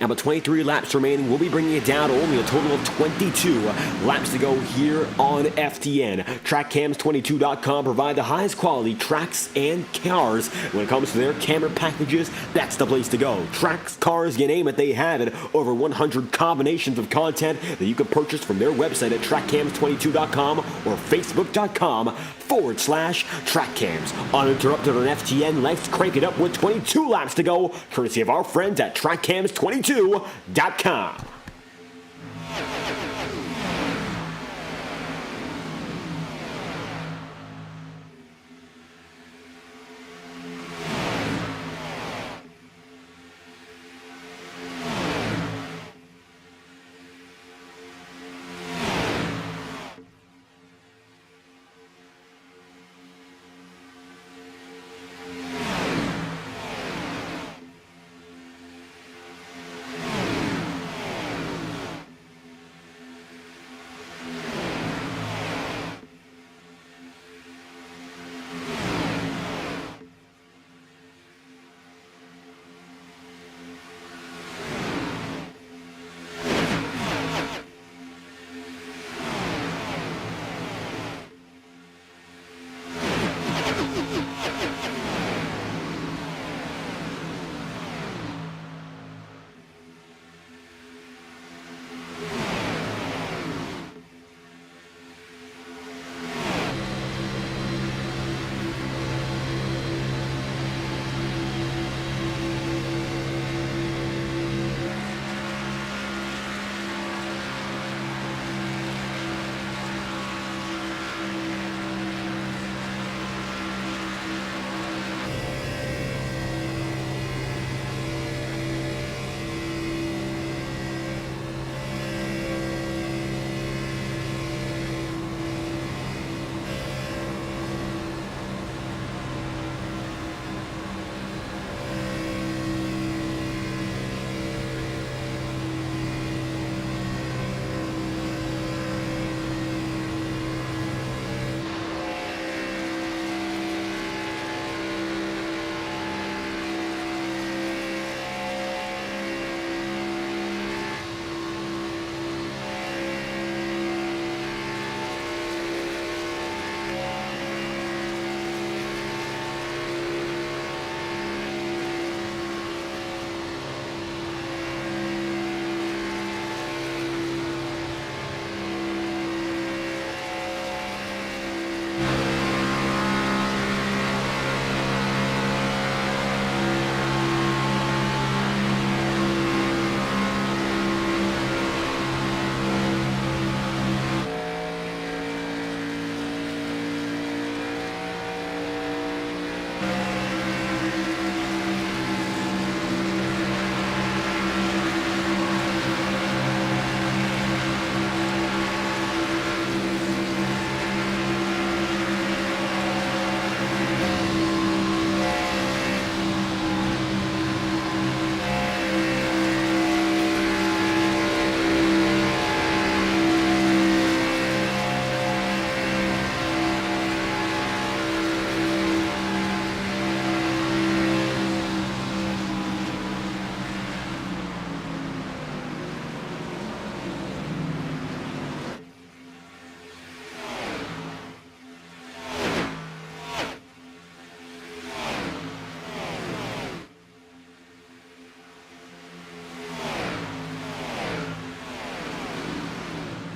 And with 23 laps remaining, we'll be bringing it down to only a total of 22 laps to go here on FTN. TrackCams22.com provide the highest quality tracks and cars. When it comes to their camera packages, that's the place to go. Tracks, cars, you name it, they have it. Over 100 combinations of content that you can purchase from their website at TrackCams22.com or Facebook.com/TrackCams. Uninterrupted on FTN, let's crank it up with 22 laps to go, courtesy of our friends at TrackCams22.com.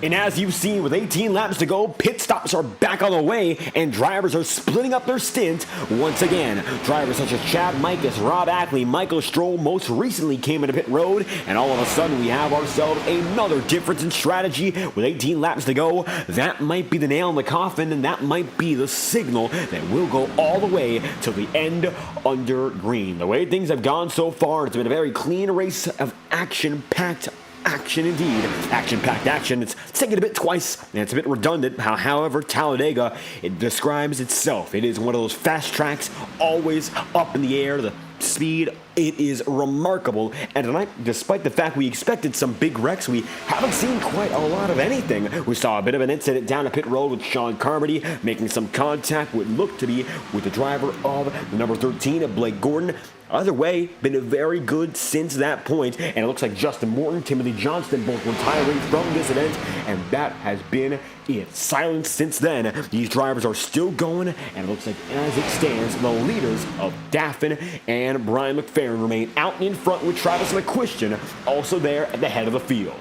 And as you've seen, with 18 laps to go, pit stops are back on the way, and drivers are splitting up their stint once again. Drivers such as Chad Mikas, Rob Ackley, Michael Stroll most recently came into pit road, and all of a sudden we have ourselves another difference in strategy with 18 laps to go. That might be the nail in the coffin, and that might be the signal that will go all the way to the end under green. The way things have gone so far, it's been a very clean race of action-packed action indeed. Action-packed action. It's taken a bit twice, and it's a bit redundant. However, Talladega, it describes itself. It is one of those fast tracks, always up in the air. The speed, it is remarkable. And tonight, despite the fact we expected some big wrecks, we haven't seen quite a lot of anything. We saw a bit of an incident down a pit road with Sean Carmody making some contact, what looked to be with the driver of the number 13 of Blake Gordon. Either way, been very good since that point, and it looks like Justin Morton, Timothy Johnston both retiring from this event, and that has been it. Silence since then. These drivers are still going, and it looks like as it stands, the leaders of Daffin and Brian McFerrin remain out in front with Travis McQuistion also there at the head of the field.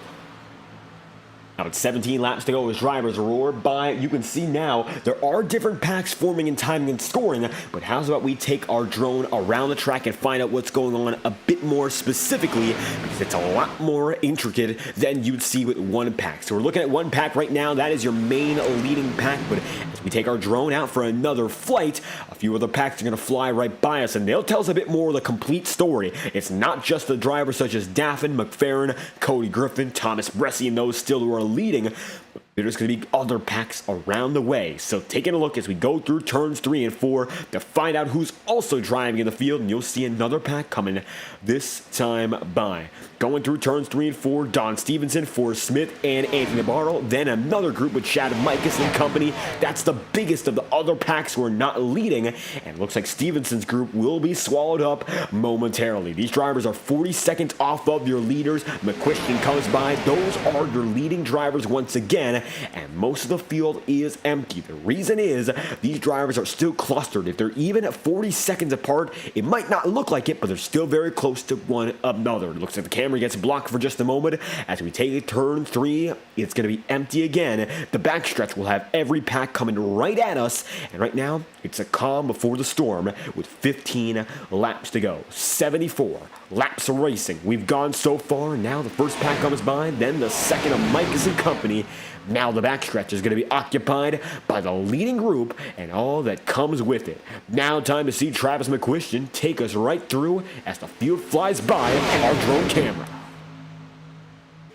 Now with 17 laps to go as drivers roar by, you can see now there are different packs forming in timing and scoring, but how's about we take our drone around the track and find out what's going on a bit more specifically, because it's a lot more intricate than you'd see with one pack. So we're looking at one pack right now. That is your main leading pack, but as we take our drone out for another flight, a few other packs are going to fly right by us, and they'll tell us a bit more of the complete story. It's not just the drivers such as Daffin, McFerrin, Cody Griffin, Thomas Bressi, and those still who are leading, but there's going to be other packs around the way. So taking a look as we go through turns 3 and 4 to find out who's also driving in the field, and you'll see another pack coming this time by. Going through turns 3 and 4, Don Stevenson, Forrest Smith, and Anthony Nabarro. Then another group with Chad Mikas and company. That's the biggest of the other packs who are not leading, and it looks like Stevenson's group will be swallowed up momentarily. These drivers are 40 seconds off of your leaders. McQuistion comes by. Those are your leading drivers once again, and most of the field is empty. The reason is these drivers are still clustered. If they're even at 40 seconds apart, it might not look like it, but they're still very close to one another. It looks like the camera gets blocked for just a moment. As we take turn 3, it's going to be empty again. The backstretch will have every pack coming right at us, and right now it's a calm before the storm with 15 laps to go. 74 laps of racing. We've gone so far. Now the first pack comes by, then the second of Mikas and company. Now the backstretch is going to be occupied by the leading group and all that comes with it. Now time to see Travis McQuistion take us right through as the field flies by our drone camera.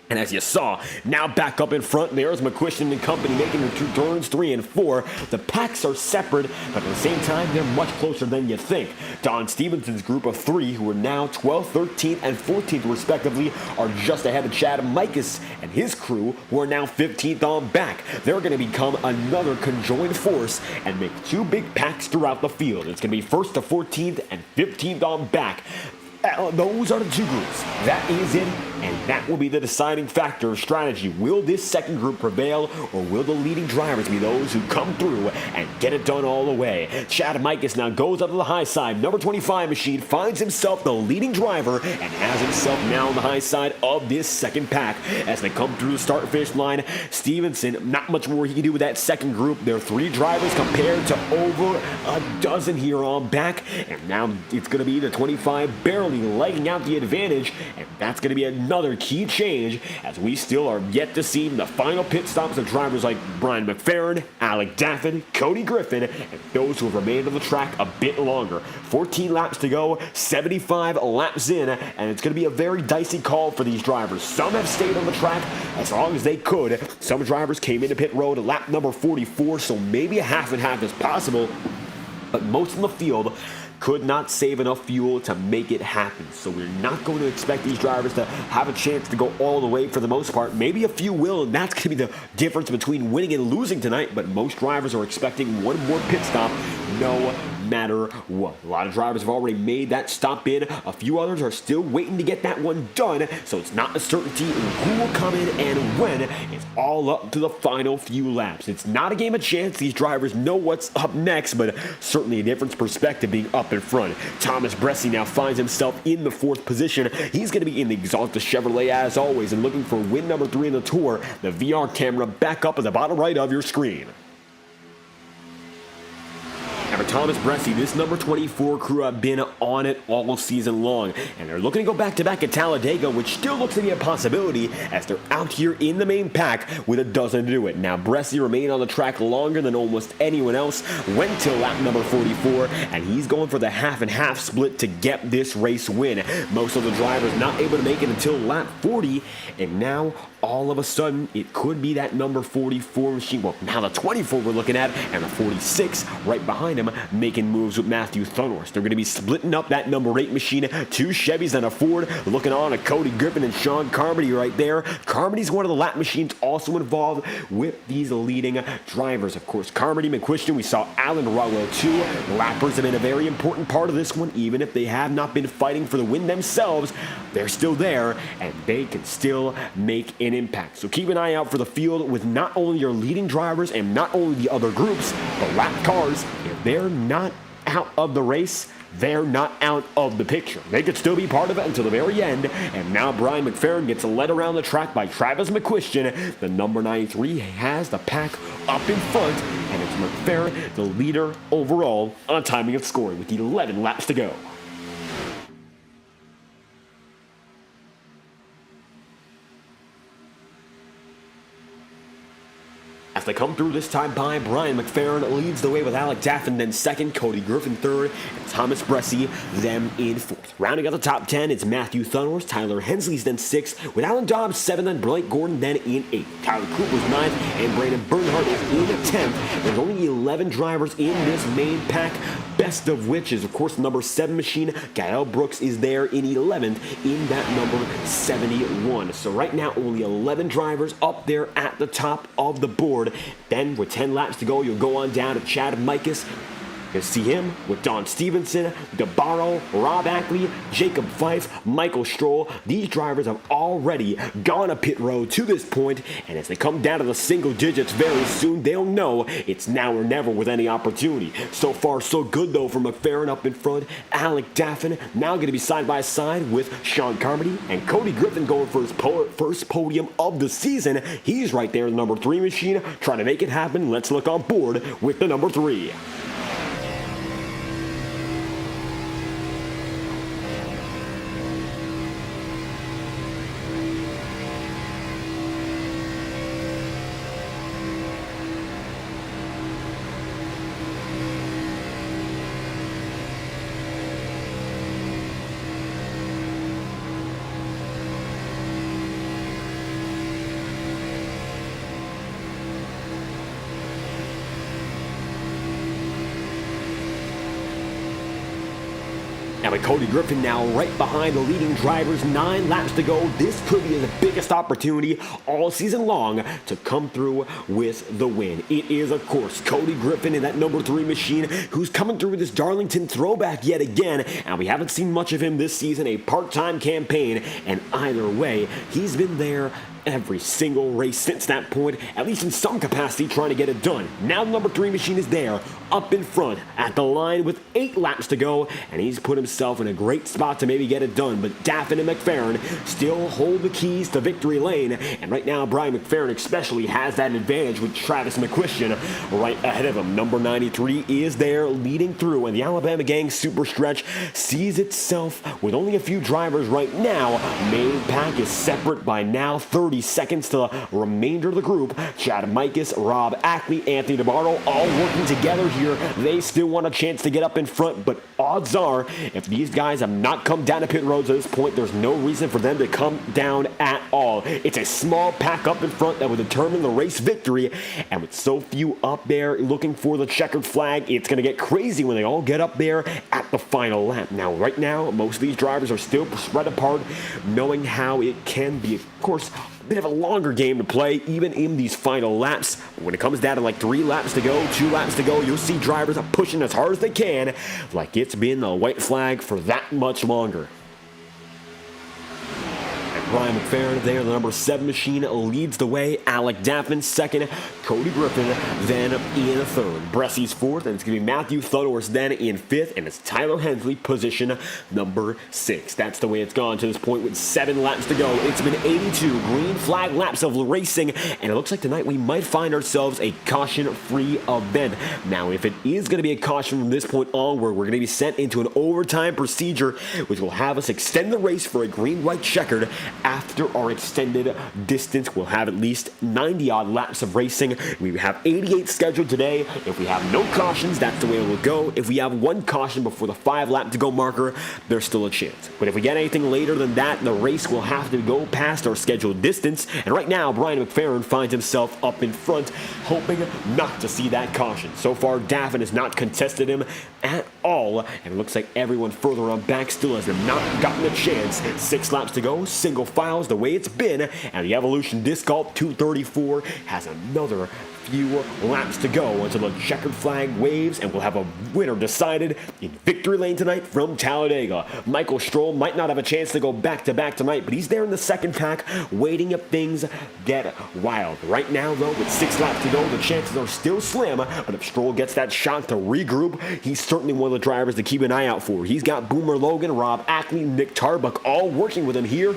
And as you saw, now back up in front, there's McQuistion and company making their two turns 3 and 4. The packs are separate, but at the same time, they're much closer than you think. Don Stevenson's group of 3, who are now 12th, 13th, and 14th respectively, are just ahead of Chad Mikas and his crew, who are now 15th on back. They're going to become another conjoined force and make two big packs throughout the field. It's going to be 1st to 14th and 15th on back. Those are the two groups. That is it, and that will be the deciding factor of strategy. Will this second group prevail, or will the leading drivers be those who come through and get it done all the way? Chad Mikas now goes up to the high side. Number 25 machine finds himself the leading driver and has himself now on the high side of this second pack. As they come through the start-finish line, Stevenson, not much more he can do with that second group. There are 3 drivers compared to over a dozen here on back, and now it's going to be the 25 barely legging out the advantage, and that's going to be another key change as we still are yet to see the final pit stops of drivers like Brian McFerrin, Alec Daffin, Cody Griffin, and those who have remained on the track a bit longer. 14 laps to go, 75 laps in, and it's going to be a very dicey call for these drivers. Some have stayed on the track as long as they could. Some drivers came into pit road at lap number 44, so maybe a half and half is possible, but most in the field could not save enough fuel to make it happen. So we're not going to expect these drivers to have a chance to go all the way for the most part. Maybe a few will, and that's going to be the difference between winning and losing tonight, but most drivers are expecting one more pit stop, no matter what. A lot of drivers have already made that stop in. A few others are still waiting to get that one done, so it's not a certainty who will come in and when. It's all up to the final few laps. It's not a game of chance. These drivers know what's up next, but certainly a different perspective being up in front. Thomas Bressi now finds himself in the 4th position. He's going to be in the Exalted Chevrolet as always and looking for win number 3 in the Tour. The VR camera back up at the bottom right of your screen. And for Thomas Bressi, this number 24 crew have been on it all season long, and they're looking to go back-to-back at Talladega, which still looks to be a possibility as they're out here in the main pack with a dozen to do it. Now, Bressi remained on the track longer than almost anyone else, went till lap number 44, and he's going for the half-and-half split to get this race win. Most of the drivers not able to make it until lap 40, and now all of a sudden, it could be that number 44 machine. Well, now the 24 we're looking at, and the 46 right behind him, making moves with Matthew Thunhorst. They're going to be splitting up that number 8 machine, 2 Chevys and a Ford, looking on at Cody Griffin and Sean Carmody right there. Carmody's one of the lap machines also involved with these leading drivers. Of course, Carmody, McQuiston, we saw Alan Rowell too. Lappers have been a very important part of this one, even if they have not been fighting for the win themselves. They're still there, and they can still make an impact. So keep an eye out for the field with not only your leading drivers and not only the other groups, but lap cars. If they're not out of the race, they're not out of the picture. They could still be part of it until the very end. And now Brian McFerrin gets led around the track by Travis McQuiston. The number 93 has the pack up in front, and it's McFerrin, the leader overall on timing and scoring with 11 laps to go. As they come through this time by, Brian McFerrin leads the way with Alec Daffin, then second, Cody Griffin third, and Thomas Bressi them in fourth. Rounding out the top 10, it's Matthew Thunhorst, Tyler Hensley's then sixth, with Alan Dobbs seventh, and Blake Gordon then in eighth. Tyler Cooper's ninth, and Brandon Bernhardt is in 10th. There's only 11 drivers in this main pack, best of which is, of course, number 7 machine. Gael Brooks is there in 11th in that number 71. So right now, only 11 drivers up there at the top of the board. Then, with 10 laps to go, you'll go on down to Chad Mikas. You see him with Don Stevenson, DeBarro, Rob Ackley, Jacob Fife, Michael Stroll. These drivers have already gone a pit road to this point, and as they come down to the single digits very soon, they'll know it's now or never with any opportunity. So far, so good, though, for McFerrin up in front. Alec Daffin now going to be side by side with Sean Carmody, and Cody Griffin going for his first podium of the season. He's right there, the number 3 machine, trying to make it happen. Let's look on board with the number 3. Now with Cody Griffin now right behind the leading drivers, 9 laps to go. This could be the biggest opportunity all season long to come through with the win. It is, of course, Cody Griffin in that number 3 machine who's coming through with this Darlington throwback yet again, and we haven't seen much of him this season, a part-time campaign, and either way, he's been there every single race since that point, at least in some capacity, trying to get it done. Now the number 3 machine is there, up in front, at the line with 8 laps to go, and he's put himself in a great spot to maybe get it done, but Daffin and McFerrin still hold the keys to victory lane, and right now, Brian McFerrin especially has that advantage with Travis McQuiston right ahead of him. Number 93 is there, leading through, and the Alabama Gang super stretch sees itself with only a few drivers right now. Main pack is separate by now 30 seconds to the remainder of the group. Chad Mikas, Rob Ackley, Anthony DeBarro all working together here. They still want a chance to get up in front, but odds are if these guys have not come down to pit roads at this point, there's no reason for them to come down at all. It's a small pack up in front that will determine the race victory, and with so few up there looking for the checkered flag, it's going to get crazy when they all get up there at the final lap. Now, right now, most of these drivers are still spread apart, knowing how it can be, of course, bit of a longer game to play, even in these final laps. When it comes down to like 3 laps to go, 2 laps to go, you'll see drivers pushing as hard as they can, like it's been a white flag for that much longer. Brian McFerrin there, the number 7 machine, leads the way. Alec Daffin second, Cody Griffin then in third. Bressy's fourth, and it's going to be Matthew Thudorst then in fifth, and it's Tyler Hensley, position number 6. That's the way it's gone to this point with 7 laps to go. It's been 82 green flag laps of racing, and it looks like tonight we might find ourselves a caution-free event. Now, if it is going to be a caution from this point onward, we're going to be sent into an overtime procedure, which will have us extend the race for a green-white checkered. After our extended distance, we'll have at least 90-odd laps of racing. We have 88 scheduled today. If we have no cautions, that's the way it will go. If we have 1 caution before the 5-lap-to-go marker, there's still a chance. But if we get anything later than that, the race will have to go past our scheduled distance. And right now, Brian McFerrin finds himself up in front, hoping not to see that caution. So far, Daffin has not contested him at all, and it looks like everyone further on back still has not gotten a chance. 6 laps to go, single files the way it's been, and the Evolution Disc Golf 234 has another few laps to go until the checkered flag waves, and we'll have a winner decided in victory lane tonight from Talladega. Michael Stroll might not have a chance to go back-to-back tonight, but he's there in the second pack waiting if things get wild. Right now, though, with 6 laps to go, the chances are still slim, but if Stroll gets that shot to regroup, he's certainly one of the drivers to keep an eye out for. He's got Boomer Logan, Rob Ackley, Nick Tarbuck all working with him here.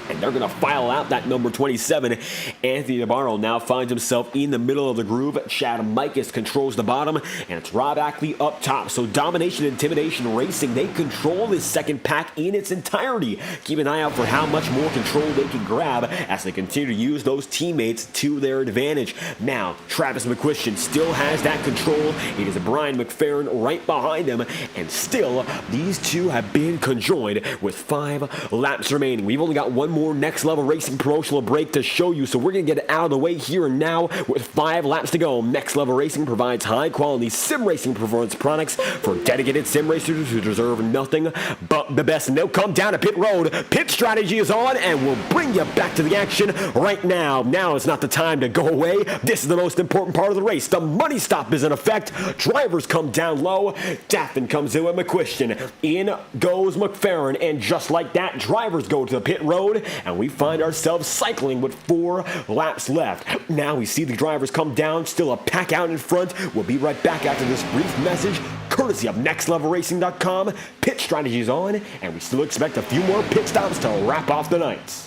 And they're going to file out that number 27. Anthony DeBarno now finds himself in the middle of the groove. Chad Mikas controls the bottom, and it's Rob Ackley up top. So Domination Intimidation Racing, they control this second pack in its entirety. Keep an eye out for how much more control they can grab as they continue to use those teammates to their advantage. Now, Travis McQuistion still has that control. It is Brian McFerrin right behind him, and still, these two have been conjoined with 5 laps remaining. We've only got one more Next Level Racing promotional break to show you, so we're going to get it out of the way here and now with 5 laps to go. Next Level Racing provides high-quality sim racing performance products for dedicated sim racers who deserve nothing but the best. And they'll come down to pit road. Pit strategy is on, and we'll bring you back to the action right now. Now is not the time to go away. This is the most important part of the race. The money stop is in effect. Drivers come down low. Daffin comes in with McQuistion. In goes McFerrin, and just like that, drivers go to the pit road, and we find ourselves cycling with 4 laps left. Now we see the drivers come down, still a pack out in front. We'll be right back after this brief message, courtesy of NextLevelRacing.com. Pit strategy is on, and we still expect a few more pit stops to wrap off the night.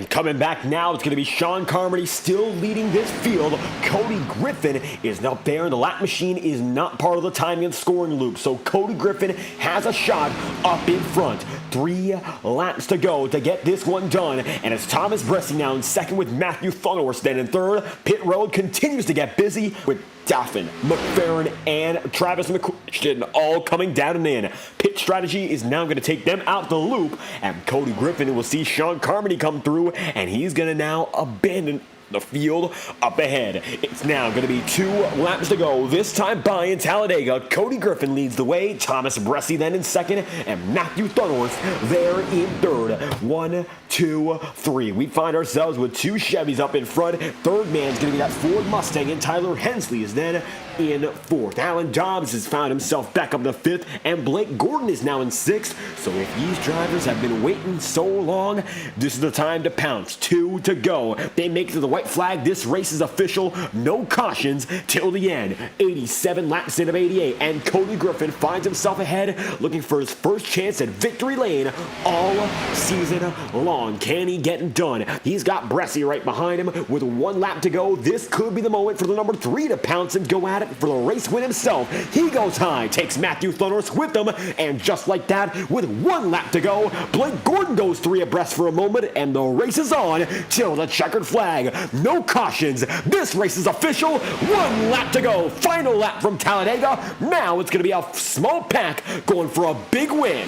Coming back now, it's going to be Sean Carmody still leading this field. Cody Griffin is up there, and the lap machine is not part of the timing and scoring loop. So Cody Griffin has a shot up in front. 3 laps to go to get this one done. And it's Thomas Bressi now in second with Matthew Thunderworth then in third. Pit road continues to get busy with Daffin, McFerrin, and Travis McQuistion all coming down and in. Pit strategy is now going to take them out the loop, and Cody Griffin will see Sean Carmody come through, and he's going to now abandon the field up ahead. It's now going to be 2 laps to go, this time by in Talladega. Cody Griffin leads the way, Thomas Bressi then in second, and Matthew Thunderworth there in third. 1, 2, 3. We find ourselves with 2 Chevys up in front. Third man's going to be that Ford Mustang, and Tyler Hensley is then in fourth. Alan Dobbs has found himself back up to 5th, and Blake Gordon is now in 6th. So if these drivers have been waiting so long, this is the time to pounce. 2 to go. They make it to the white flag. This race is official. No cautions till the end. 87 laps in of 88, and Cody Griffin finds himself ahead, looking for his first chance at victory lane all season long. done. Can he get it done? He's got Bressi right behind him with 1 lap to go. This could be the moment for the number 3 to pounce and go at it for the race win himself. He goes high, takes Matthew Thunderous with him, and just like that, with 1 lap to go, Blake Gordon goes 3 abreast for a moment, and the race is on till the checkered flag. No cautions. This race is official. 1 lap to go. Final lap from Talladega. Now it's going to be a small pack going for a big win.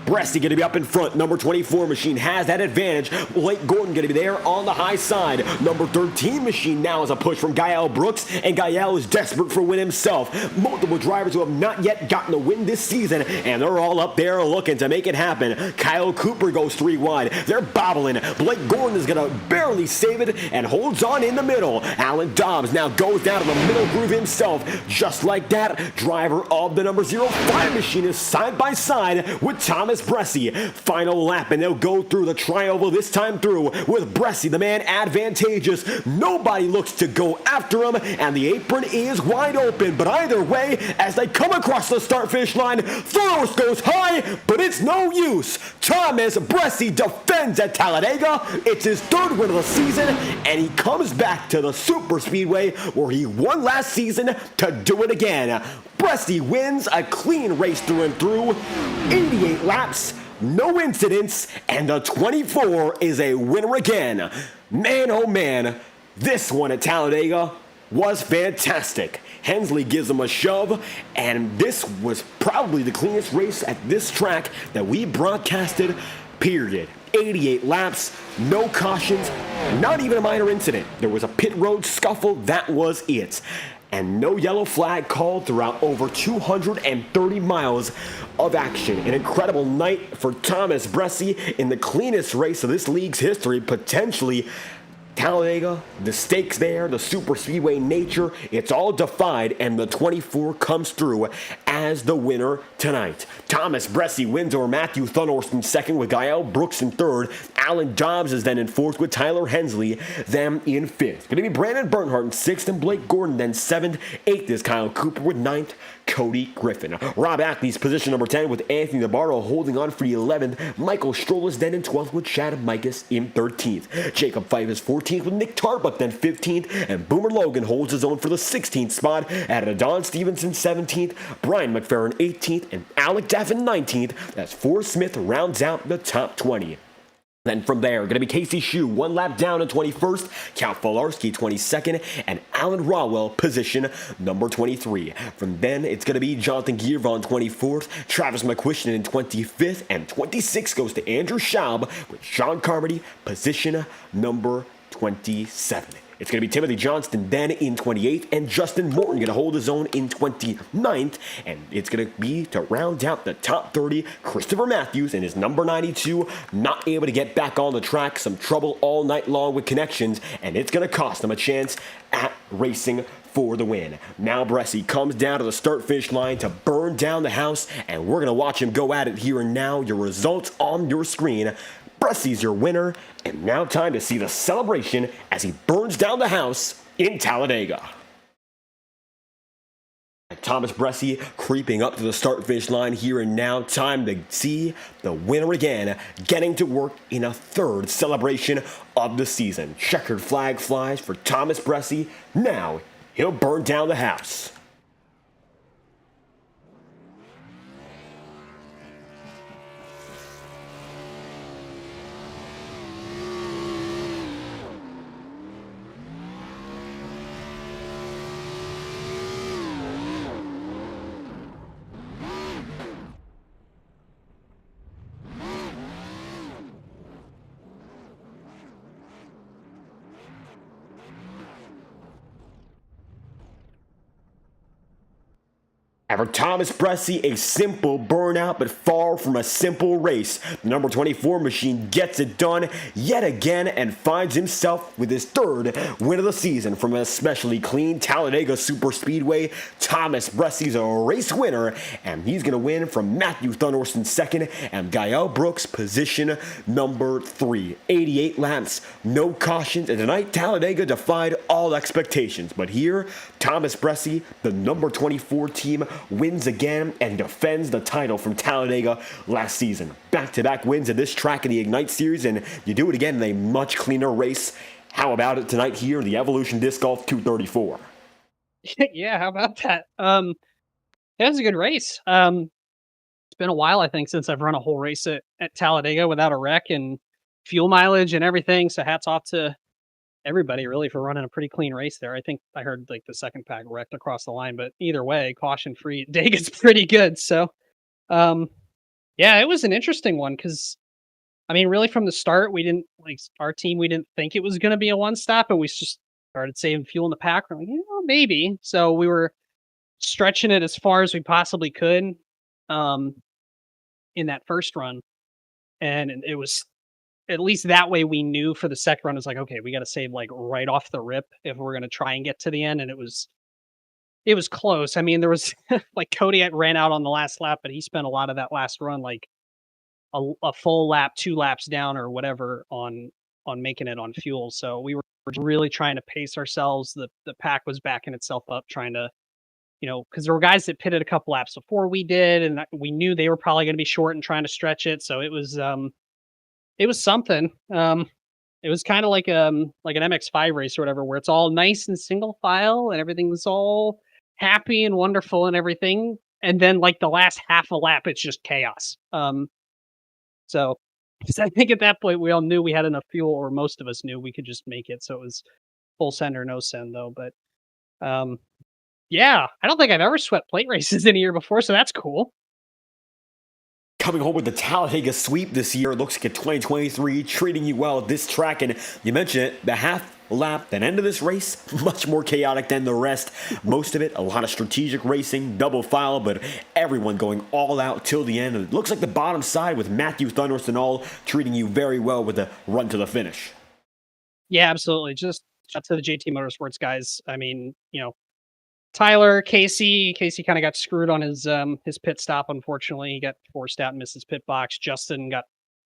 Bressi going to be up in front. Number 24 machine has that advantage. Blake Gordon going to be there on the high side. Number 13 machine now is a push from Gael Brooks, and Gael is desperate for a win himself. Multiple drivers who have not yet gotten a win this season, and they're all up there looking to make it happen. Kyle Cooper goes 3 wide. They're bobbling. Blake Gordon is going to barely save it and holds on in the middle. Alan Dobbs now goes down to the middle groove himself. Just like that, driver of the number 05 machine is side by side with Thomas Bressi. Final lap, and they'll go through the tri-oval this time through with Bressi, the man advantageous. Nobody looks to go after him, and the apron is wide open. But either way, as they come across the start-finish line, Thorous goes high, but it's no use. Thomas Bressi defends at Talladega. It's his 3rd win of the season, and he comes back to the Superspeedway where he won last season to do it again. Bressi wins a clean race through and through, 88 laps, no incidents, and the 24 is a winner again. Man, oh man, this one at Talladega was fantastic. Hensley gives him a shove, and this was probably the cleanest race at this track that we broadcasted, period. 88 laps, no cautions, not even a minor incident. There was a pit road scuffle, that was it. And no yellow flag called throughout over 230 miles of action. An incredible night for Thomas Bressi in the cleanest race of this league's history, potentially. Talladega, the stakes there, the super speedway nature, it's all defied, and the 24 comes through as the winner tonight. Thomas Bressi wins over Matthew Thunderous in 2nd with Gael Brooks in 3rd. Alan Dobbs is then in 4th with Tyler Hensley, then in 5th. Going to be Brandon Bernhardt in 6th and Blake Gordon then 7th. 8th is Kyle Cooper with 9th. Cody Griffin. Rob Ackley's position number 10 with Anthony Navarro holding on for the 11th. Michael Stroll is then in 12th with Chad Mikas in 13th. Jacob Fife is 14th with Nick Tarbuck then 15th. And Boomer Logan holds his own for the 16th spot. Added Don Stevenson 17th. Brian McFerrin 18th. And Alec Daffin 19th. As Forrest Smith rounds out the top 20. Then from there, going to be Casey Shue, 1 lap down in 21st, Cal Falarski 22nd, and Alan Rawwell, position number 23. From then, it's going to be Jonathan Giervon 24th, Travis McQuiston in 25th, and 26th goes to Andrew Schaub with Sean Carmody, position number 27. It's going to be Timothy Johnston then in 28th, and Justin Morton going to hold his own in 29th. And it's going to be to round out the top 30, Christopher Matthews in his number 92, not able to get back on the track, some trouble all night long with connections, and it's going to cost him a chance at racing for the win. Now Bressi comes down to the start-finish line to burn down the house, and we're going to watch him go at it here and now. Your results on your screen. Bressi's your winner, and now time to see the celebration as he burns down the house in Talladega. Thomas Bressi creeping up to the start-finish line here and now. Time to see the winner again, getting to work in a 3rd celebration of the season. Checkered flag flies for Thomas Bressi. Now he'll burn down the house. And for Thomas Bressi, a simple burnout, but far from a simple race. The number 24 machine gets it done yet again and finds himself with his 3rd win of the season from an especially clean Talladega Superspeedway. Thomas Bressi's a race winner, and he's going to win from Matthew Thunderous in 2nd and Gael Brooks, position number 3. 88 laps, no cautions, and tonight Talladega defied all expectations. But here, Thomas Bressi, the number 24 team, wins again and defends the title from Talladega last season. Back-to-back wins at this track in the Ignite Series, and you do it again in a much cleaner race. How about it tonight here, the Evolution Disc Golf 234? Yeah, how about that? It was a good race. It's been a while, I think, since I've run a whole race at Talladega without a wreck and fuel mileage and everything. So hats off to everybody really for running a pretty clean race there. I think I heard like the second pack wrecked across the line, but either way, caution free. Dega's pretty good. So, yeah, it was an interesting one because I mean, really from the start, we didn't like our team. We didn't think it was going to be a one stop, and we just started saving fuel in the pack. We're like, maybe. So we were stretching it as far as we possibly could um, in that first run, and it was at least that way we knew for the second run. It was like, okay, we got to save like right off the rip if we're going to try and get to the end, and it was close. I mean, there was like Cody had ran out on the last lap, but he spent a lot of that last run like a full lap, 2 laps down or whatever on making it on fuel. So we were really trying to pace ourselves. The pack was backing itself up, trying to, because there were guys that pitted a couple laps before we did, and we knew they were probably going to be short and trying to stretch it. So it was something. It was kind of like an MX5 race or whatever, where it's all nice and single file and everything's all happy and wonderful and everything. And then like the last half a lap, it's just chaos. So, because I think at that point we all knew we had enough fuel, or most of us knew we could just make it. So it was full send or no send, though. But yeah, I don't think I've ever swept plate races in a year before, so that's cool. Coming home with the Talladega sweep this year. It looks like a 2023 treating you well at this track. And you mentioned it, the half lap, that end of this race, much more chaotic than the rest. Most of it, a lot of strategic racing, double file, but everyone going all out till the end. And it looks like the bottom side with Matthew Thunderst and all treating you very well with a run to the finish. Yeah, absolutely. Just shout to the JT Motorsports guys. I mean, Tyler, Casey kind of got screwed on his pit stop. Unfortunately, he got forced out and missed his pit box. Justin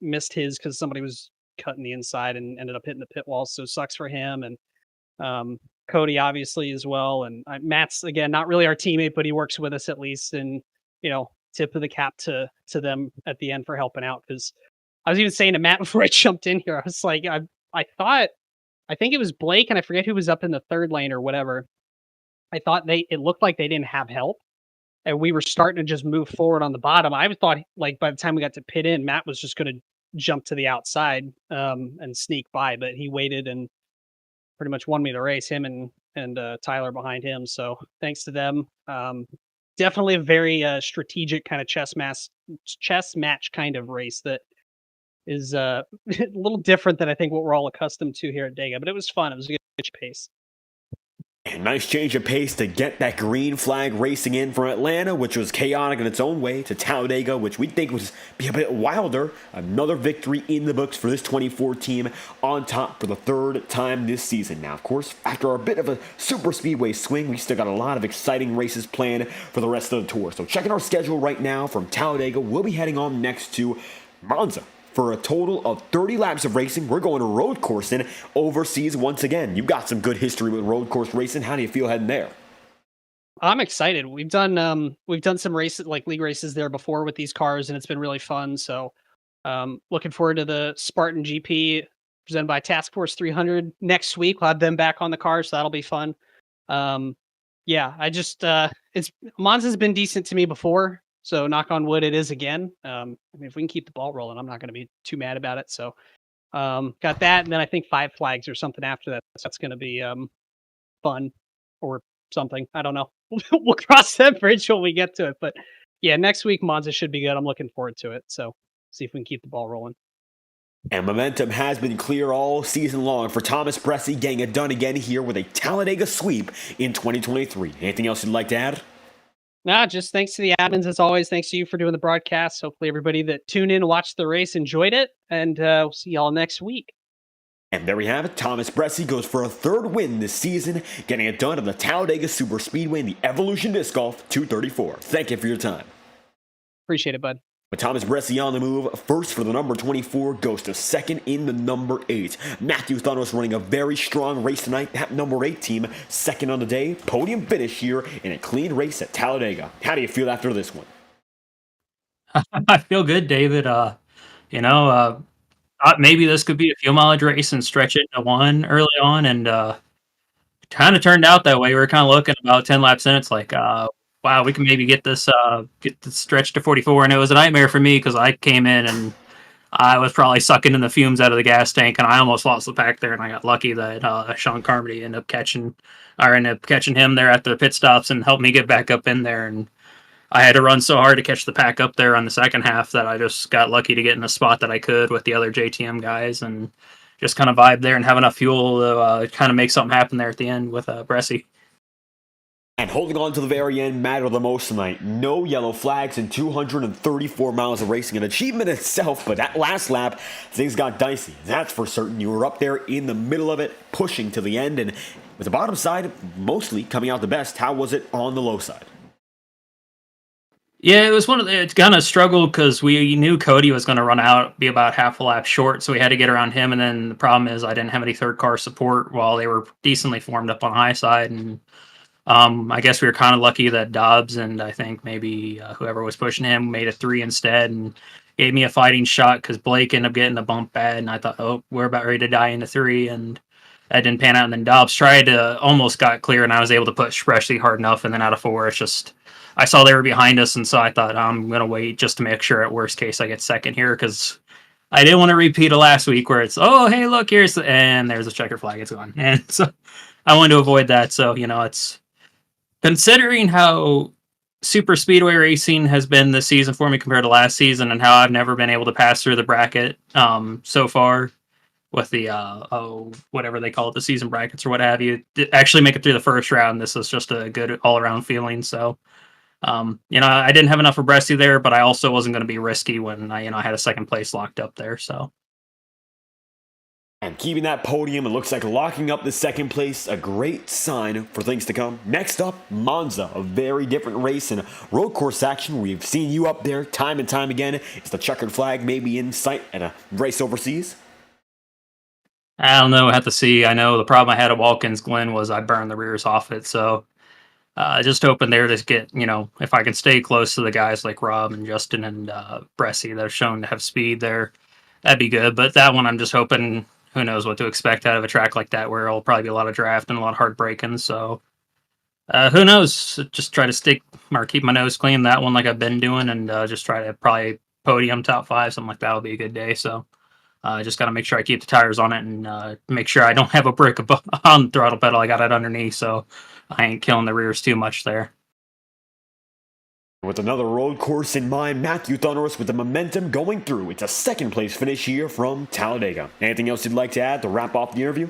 missed his because somebody was cutting the inside and ended up hitting the pit wall. So sucks for him. And Cody obviously as well. And Matt's again not really our teammate, but he works with us at least. And tip of the cap to them at the end for helping out. Because I was even saying to Matt before I jumped in here, I was like, I think it was Blake, and I forget who was up in the third lane or whatever. I thought it looked like they didn't have help, and we were starting to just move forward on the bottom. I thought like by the time we got to pit in, Matt was just going to jump to the outside and sneak by, but he waited and pretty much won me the race. Him and Tyler behind him. So thanks to them. Definitely a very strategic kind of chess match kind of race that is a little different than I think what we're all accustomed to here at Dega. But it was fun. It was a good pace. And nice change of pace to get that green flag racing in from Atlanta, which was chaotic in its own way, to Talladega, which we think was be a bit wilder. Another victory in the books for this 24 team, on top for the third time this season. Now, of course, after a bit of a super speedway swing, we still got a lot of exciting races planned for the rest of the tour. So checking our schedule right now from Talladega, we'll be heading on next to Monza. For a total of 30 laps of racing. We're going to road coursing overseas once again. You've got some good history with road course racing. How do you feel heading there? I'm excited. We've done some races, like league races there before with these cars, and it's been really fun. So looking forward to the Spartan GP presented by Task Force 300 next week. We'll have them back on the car, so that'll be fun. Yeah, I just Monza's been decent to me before. So knock on wood, it is again. I mean, if we can keep the ball rolling, I'm not going to be too mad about it. So got that. And then I think 5 flags or something after that. So that's going to be fun or something. I don't know. We'll cross that bridge when we get to it. But yeah, next week, Monza should be good. I'm looking forward to it. So see if we can keep the ball rolling. And momentum has been clear all season long for Thomas Bressi, getting it done again here with a Talladega sweep in 2023. Anything else you'd like to add? Nah, just thanks to the admins as always. Thanks to you for doing the broadcast. Hopefully everybody that tuned in and watched the race enjoyed it. And we'll see y'all next week. And there we have it. Thomas Bressi goes for a third win this season, getting it done at the Talladega SuperSpeedway in the Evolution Disc Golf 234. Thank you for your time. Appreciate it, bud. With Thomas Bresci on the move, first for the number 24, goes to second in the number 8. Matthew Thunos running a very strong race tonight. That number 8 team, second on the day. Podium finish here in a clean race at Talladega. How do you feel after this one? I feel good, David. You know, thought maybe this could be a fuel mileage race and stretch it into one early on, and kind of turned out that way. We were kind of looking about 10 laps in. It's like, wow, we can maybe get this stretch to 44, and it was a nightmare for me because I came in and I was probably sucking in the fumes out of the gas tank, and I almost lost the pack there. And I got lucky that Sean Carmody ended up catching him there at the pit stops and helped me get back up in there. And I had to run so hard to catch the pack up there on the second half that I just got lucky to get in a spot that I could with the other JTM guys and just kind of vibe there and have enough fuel to kind of make something happen there at the end with Bresci. And holding on to the very end mattered the most tonight. No yellow flags in 234 miles of racing, an achievement itself, but that last lap, things got dicey. That's for certain. You were up there in the middle of it, pushing to the end, and with the bottom side mostly coming out the best. How was it on the low side? Yeah, it was it's kind of struggled because we knew Cody was going to run out, be about half a lap short, so we had to get around him. And then the problem is I didn't have any third car support while they were decently formed up on the high side. And I guess we were kind of lucky that Dobbs and I think maybe whoever was pushing him made a 3 instead and gave me a fighting shot because Blake ended up getting the bump bad. And I thought, oh, we're about ready to die into 3. And that didn't pan out. And then Dobbs tried to almost got clear, and I was able to push Bresci hard enough. And then out of 4, it's just I saw they were behind us, and so I thought I'm going to wait just to make sure at worst case I get second here because I didn't want to repeat of last week where it's, oh, hey, look, and there's a checker flag, it's gone. And so I wanted to avoid that. So, it's considering how super speedway racing has been this season for me compared to last season and how I've never been able to pass through the bracket so far with the, whatever they call it, the season brackets or what have you, actually make it through the first round. This is just a good all-around feeling. So, I didn't have enough for Bresci there, but I also wasn't going to be risky when I had a second place locked up there. So, and keeping that podium, it looks like locking up the second place, a great sign for things to come. Next up, Monza, a very different race and road course action. We've seen you up there time and time again. Is the checkered flag maybe in sight at a race overseas? I don't know. I have to see. I know the problem I had at Watkins Glen was I burned the rears off it. So, just hoping there to get, if I can stay close to the guys like Rob and Justin and Bresci that are shown to have speed there, that'd be good. But that one, I'm just hoping, who knows what to expect out of a track like that where it'll probably be a lot of draft and a lot of hard braking. So who knows? Just try to keep my nose clean that one like I've been doing and just try to probably podium top 5, something like that would be a good day. So just got to make sure I keep the tires on it and make sure I don't have a brick on the throttle pedal. I got it underneath, so I ain't killing the rears too much there. With another road course in mind, Matthew Thunderous with the momentum going through. It's a second place finish here from Talladega. Anything else you'd like to add to wrap off the interview?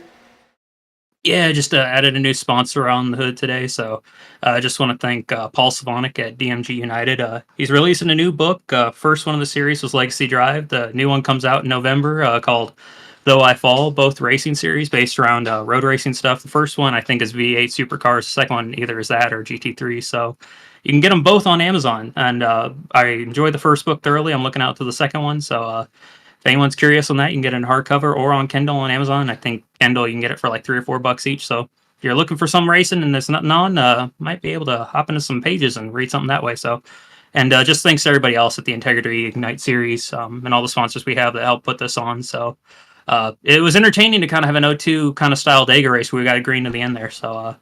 Yeah, just added a new sponsor on the hood today. So I just want to thank Paul Savanik at DMG United. He's releasing a new book. First one of the series was Legacy Drive. The new one comes out in November called Though I Fall, both racing series based around road racing stuff. The first one, I think, is V8 Supercars. The second one either is that or GT3. So you can get them both on Amazon. And I enjoyed the first book thoroughly. I'm looking out to the second one. So if anyone's curious on that, you can get it in hardcover or on Kindle on Amazon. I think Kindle, you can get it for like $3 or $4 each. So if you're looking for some racing and there's nothing on, might be able to hop into some pages and read something that way. So, and just thanks to everybody else at the Integrity Ignite series and all the sponsors we have that help put this on. So it was entertaining to kind of have an O2 kind of style Dega race where we got a green to the end there. So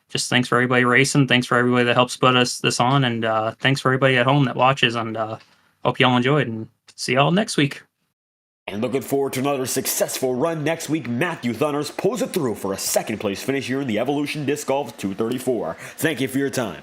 just thanks for everybody racing. Thanks for everybody that helps put this on. And thanks for everybody at home that watches. And hope y'all enjoyed and see y'all next week. And looking forward to another successful run next week. Matthew Thunders pulls it through for a second place finish here in the Evolution Disc Golf 234. Thank you for your time.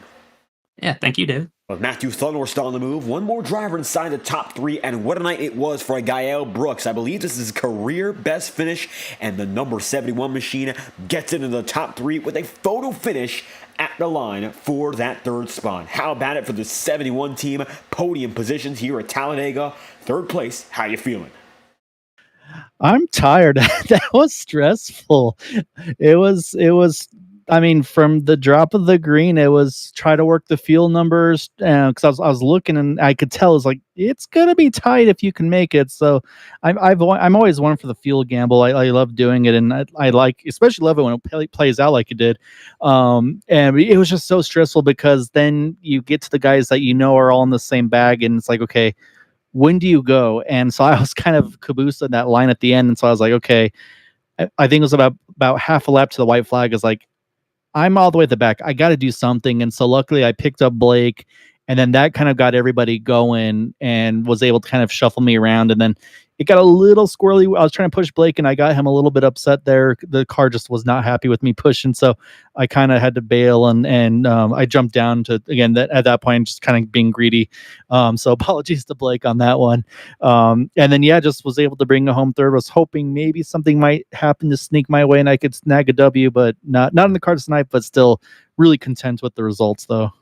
Yeah, thank you, David. With Matthew Thunderst on the move, one more driver inside the top 3, and what a night it was for Gael Brooks. I believe this is his career best finish, and the number 71 machine gets into the top 3 with a photo finish at the line for that third spot. How about it for the 71 team? Podium positions here at Talladega. Third place, how you feeling? I'm tired. That was stressful. It was I mean, from the drop of the green, it was try to work the fuel numbers because I was looking and I could tell it's like it's gonna be tight if you can make it. So I'm always one for the fuel gamble. I love doing it, and I like especially love it when it plays out like it did. And it was just so stressful because then you get to the guys that you know are all in the same bag, and it's like, okay, when do you go? And so I was kind of caboosed in that line at the end, and so I was like, okay, I think it was about half a lap to the white flag. Is like I'm all the way at the back. I got to do something. And so luckily I picked up Blake, and then that kind of got everybody going and was able to kind of shuffle me around. And then it got a little squirrely. I was trying to push Blake and I got him a little bit upset there. The car just was not happy with me pushing. So I kind of had to bail and I jumped down to, again, that at that point, just kind of being greedy. So apologies to Blake on that one. And then, yeah, just was able to bring a home third. Was hoping maybe something might happen to sneak my way and I could snag a W, but not in the car tonight, but still really content with the results though.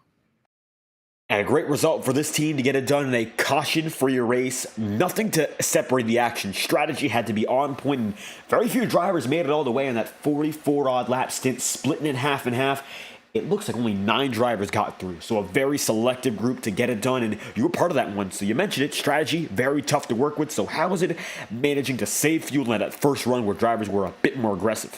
And a great result for this team to get it done in a caution-free race. Nothing to separate the action. Strategy had to be on point, and very few drivers made it all the way in that 44-odd lap stint, splitting it half and half. It looks like only 9 drivers got through, so a very selective group to get it done, and you were part of that one. So you mentioned it, strategy, very tough to work with. So how was it managing to save fuel in that first run where drivers were a bit more aggressive?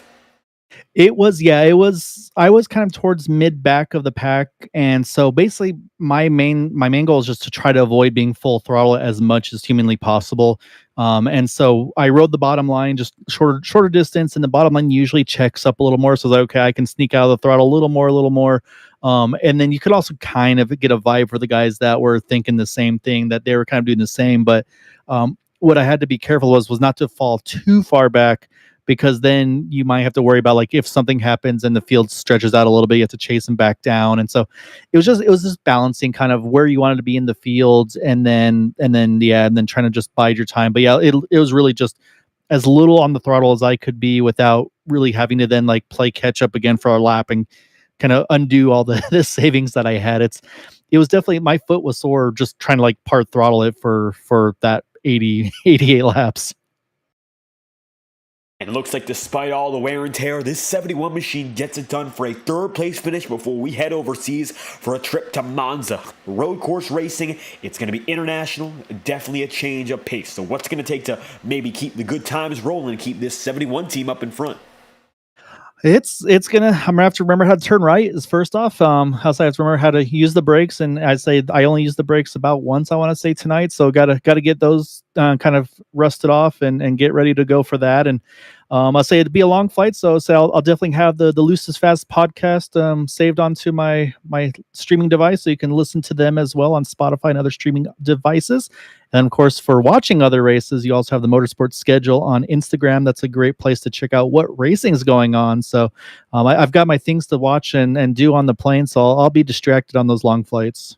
It was, yeah, it was. I was kind of towards mid back of the pack, and so basically, my main goal is just to try to avoid being full throttle as much as humanly possible. And so I rode the bottom line, just shorter distance, and the bottom line usually checks up a little more. So I was like, okay, I can sneak out of the throttle a little more. And then you could also kind of get a vibe for the guys that were thinking the same thing, that they were kind of doing the same. But what I had to be careful was not to fall too far back, because then you might have to worry about like if something happens and the field stretches out a little bit, you have to chase them back down. And so it was just balancing kind of where you wanted to be in the field, and then trying to just bide your time. But yeah, it was really just as little on the throttle as I could be without really having to then like play catch up again for a lap and kind of undo all the savings that I had. It was definitely, my foot was sore just trying to like part throttle it for that 88 laps. And it looks like despite all the wear and tear, this 71 machine gets it done for a third place finish before we head overseas for a trip to Monza. Road course racing, it's going to be international, definitely a change of pace. So what's going to take to maybe keep the good times rolling and keep this 71 team up in front? I'm gonna have to remember how to turn right is first off. I also have to remember how to use the brakes, and I'd say I only used the brakes about once, I want to say, tonight. So gotta get those kind of rusted off and get ready to go for that. And I'll say it'd be a long flight, so I'll definitely have the Loosest Fast podcast saved onto my streaming device, so you can listen to them as well on Spotify and other streaming devices. And of course, for watching other races, you also have the Motorsport schedule on Instagram. That's a great place to check out what racing is going on. So I've got my things to watch and do on the plane, so I'll be distracted on those long flights.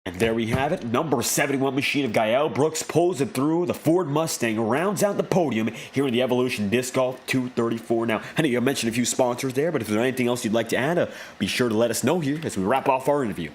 And there we have it. Number 71 machine of Gael Brooks pulls it through. The Ford Mustang rounds out the podium here in the Evolution Disc Golf 234. Now, I know you mentioned a few sponsors there, but if there's anything else you'd like to add, be sure to let us know here as we wrap off our interview.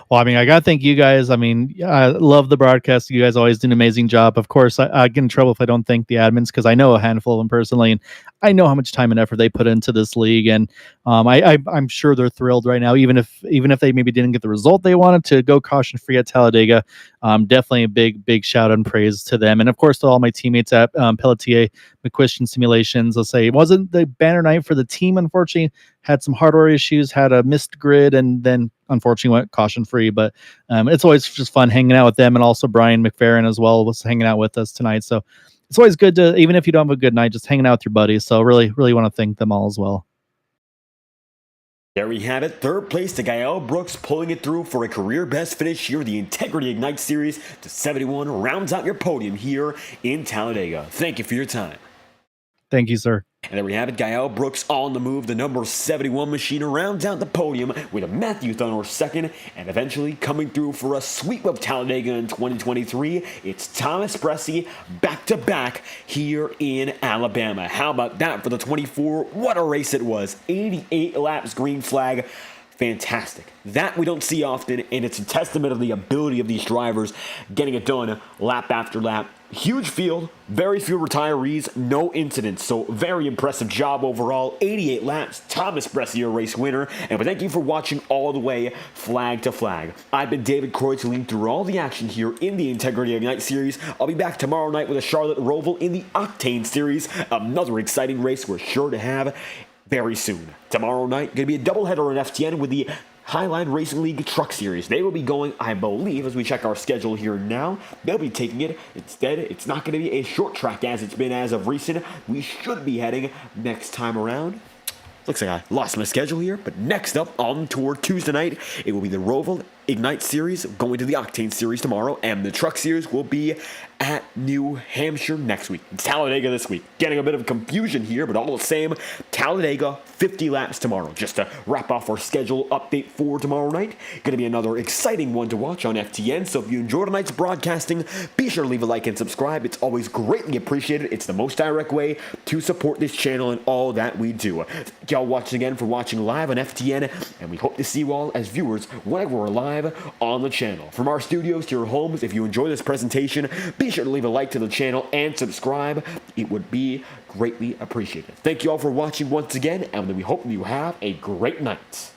Well, I mean, I got to thank you guys. I mean, I love the broadcast. You guys always do an amazing job. Of course, I get in trouble if I don't thank the admins, because I know a handful of them personally, and I know how much time and effort they put into this league. And I'm sure they're thrilled right now, even if they maybe didn't get the result they wanted to go caution free at Talladega. Definitely a big shout out and praise to them. And of course, to all my teammates at Pelletier McQuistion Simulations. I'll say it wasn't the banner night for the team, unfortunately. Had some hardware issues, had a missed grid, and then unfortunately went caution free. But it's always just fun hanging out with them, and also Brian McFerrin as well was hanging out with us tonight. So it's always good to, even if you don't have a good night, just hanging out with your buddies. So really want to thank them all as well. There we have it. Third place to Gael Brooks, pulling it through for a career best finish here in the Integrity Ignite Series. To 71 rounds out your podium here in Talladega. Thank you for your time. Thank you, sir. And there we have it. Gael Brooks on the move. The number 71 machine rounds out the podium with a Matthew Thunor second, and eventually coming through for a sweep of Talladega in 2023. It's Thomas Bresci back-to-back here in Alabama. How about that for the 24? What a race it was. 88 laps, green flag. Fantastic. That we don't see often, and it's a testament of the ability of these drivers getting it done lap after lap. Huge field, very few retirees, no incidents, so very impressive job overall. 88 laps, Thomas Brescia race winner, and thank you for watching all the way flag to flag. I've been David Kreutz, leading through all the action here in the Integrity Ignite series. I'll be back tomorrow night with a Charlotte Roval in the Octane series, another exciting race we're sure to have very soon. Tomorrow night, going to be a doubleheader on FTN with the Highline Racing League Truck Series. They will be going, I believe, as we check our schedule here now, they'll be taking it. Instead, it's not going to be a short track as it's been as of recent. We should be heading next time around. Looks like I lost my schedule here, but next up on tour Tuesday night, it will be the Roval Ignite Series, going to the Octane Series tomorrow, and the Truck Series will be at New Hampshire next week. It's Talladega this week. Getting a bit of confusion here, but all the same, Talladega, 50 laps tomorrow. Just to wrap off our schedule update for tomorrow night, going to be another exciting one to watch on FTN, so if you enjoyed tonight's broadcasting, be sure to leave a like and subscribe. It's always greatly appreciated. It's the most direct way to support this channel and all that we do. Thank y'all watching again for watching live on FTN, and we hope to see you all as viewers whenever we're live on the channel. From our studios to your homes, if you enjoy this presentation, be sure to leave a like to the channel and subscribe. It would be greatly appreciated. Thank you all for watching once again, and we hope you have a great night.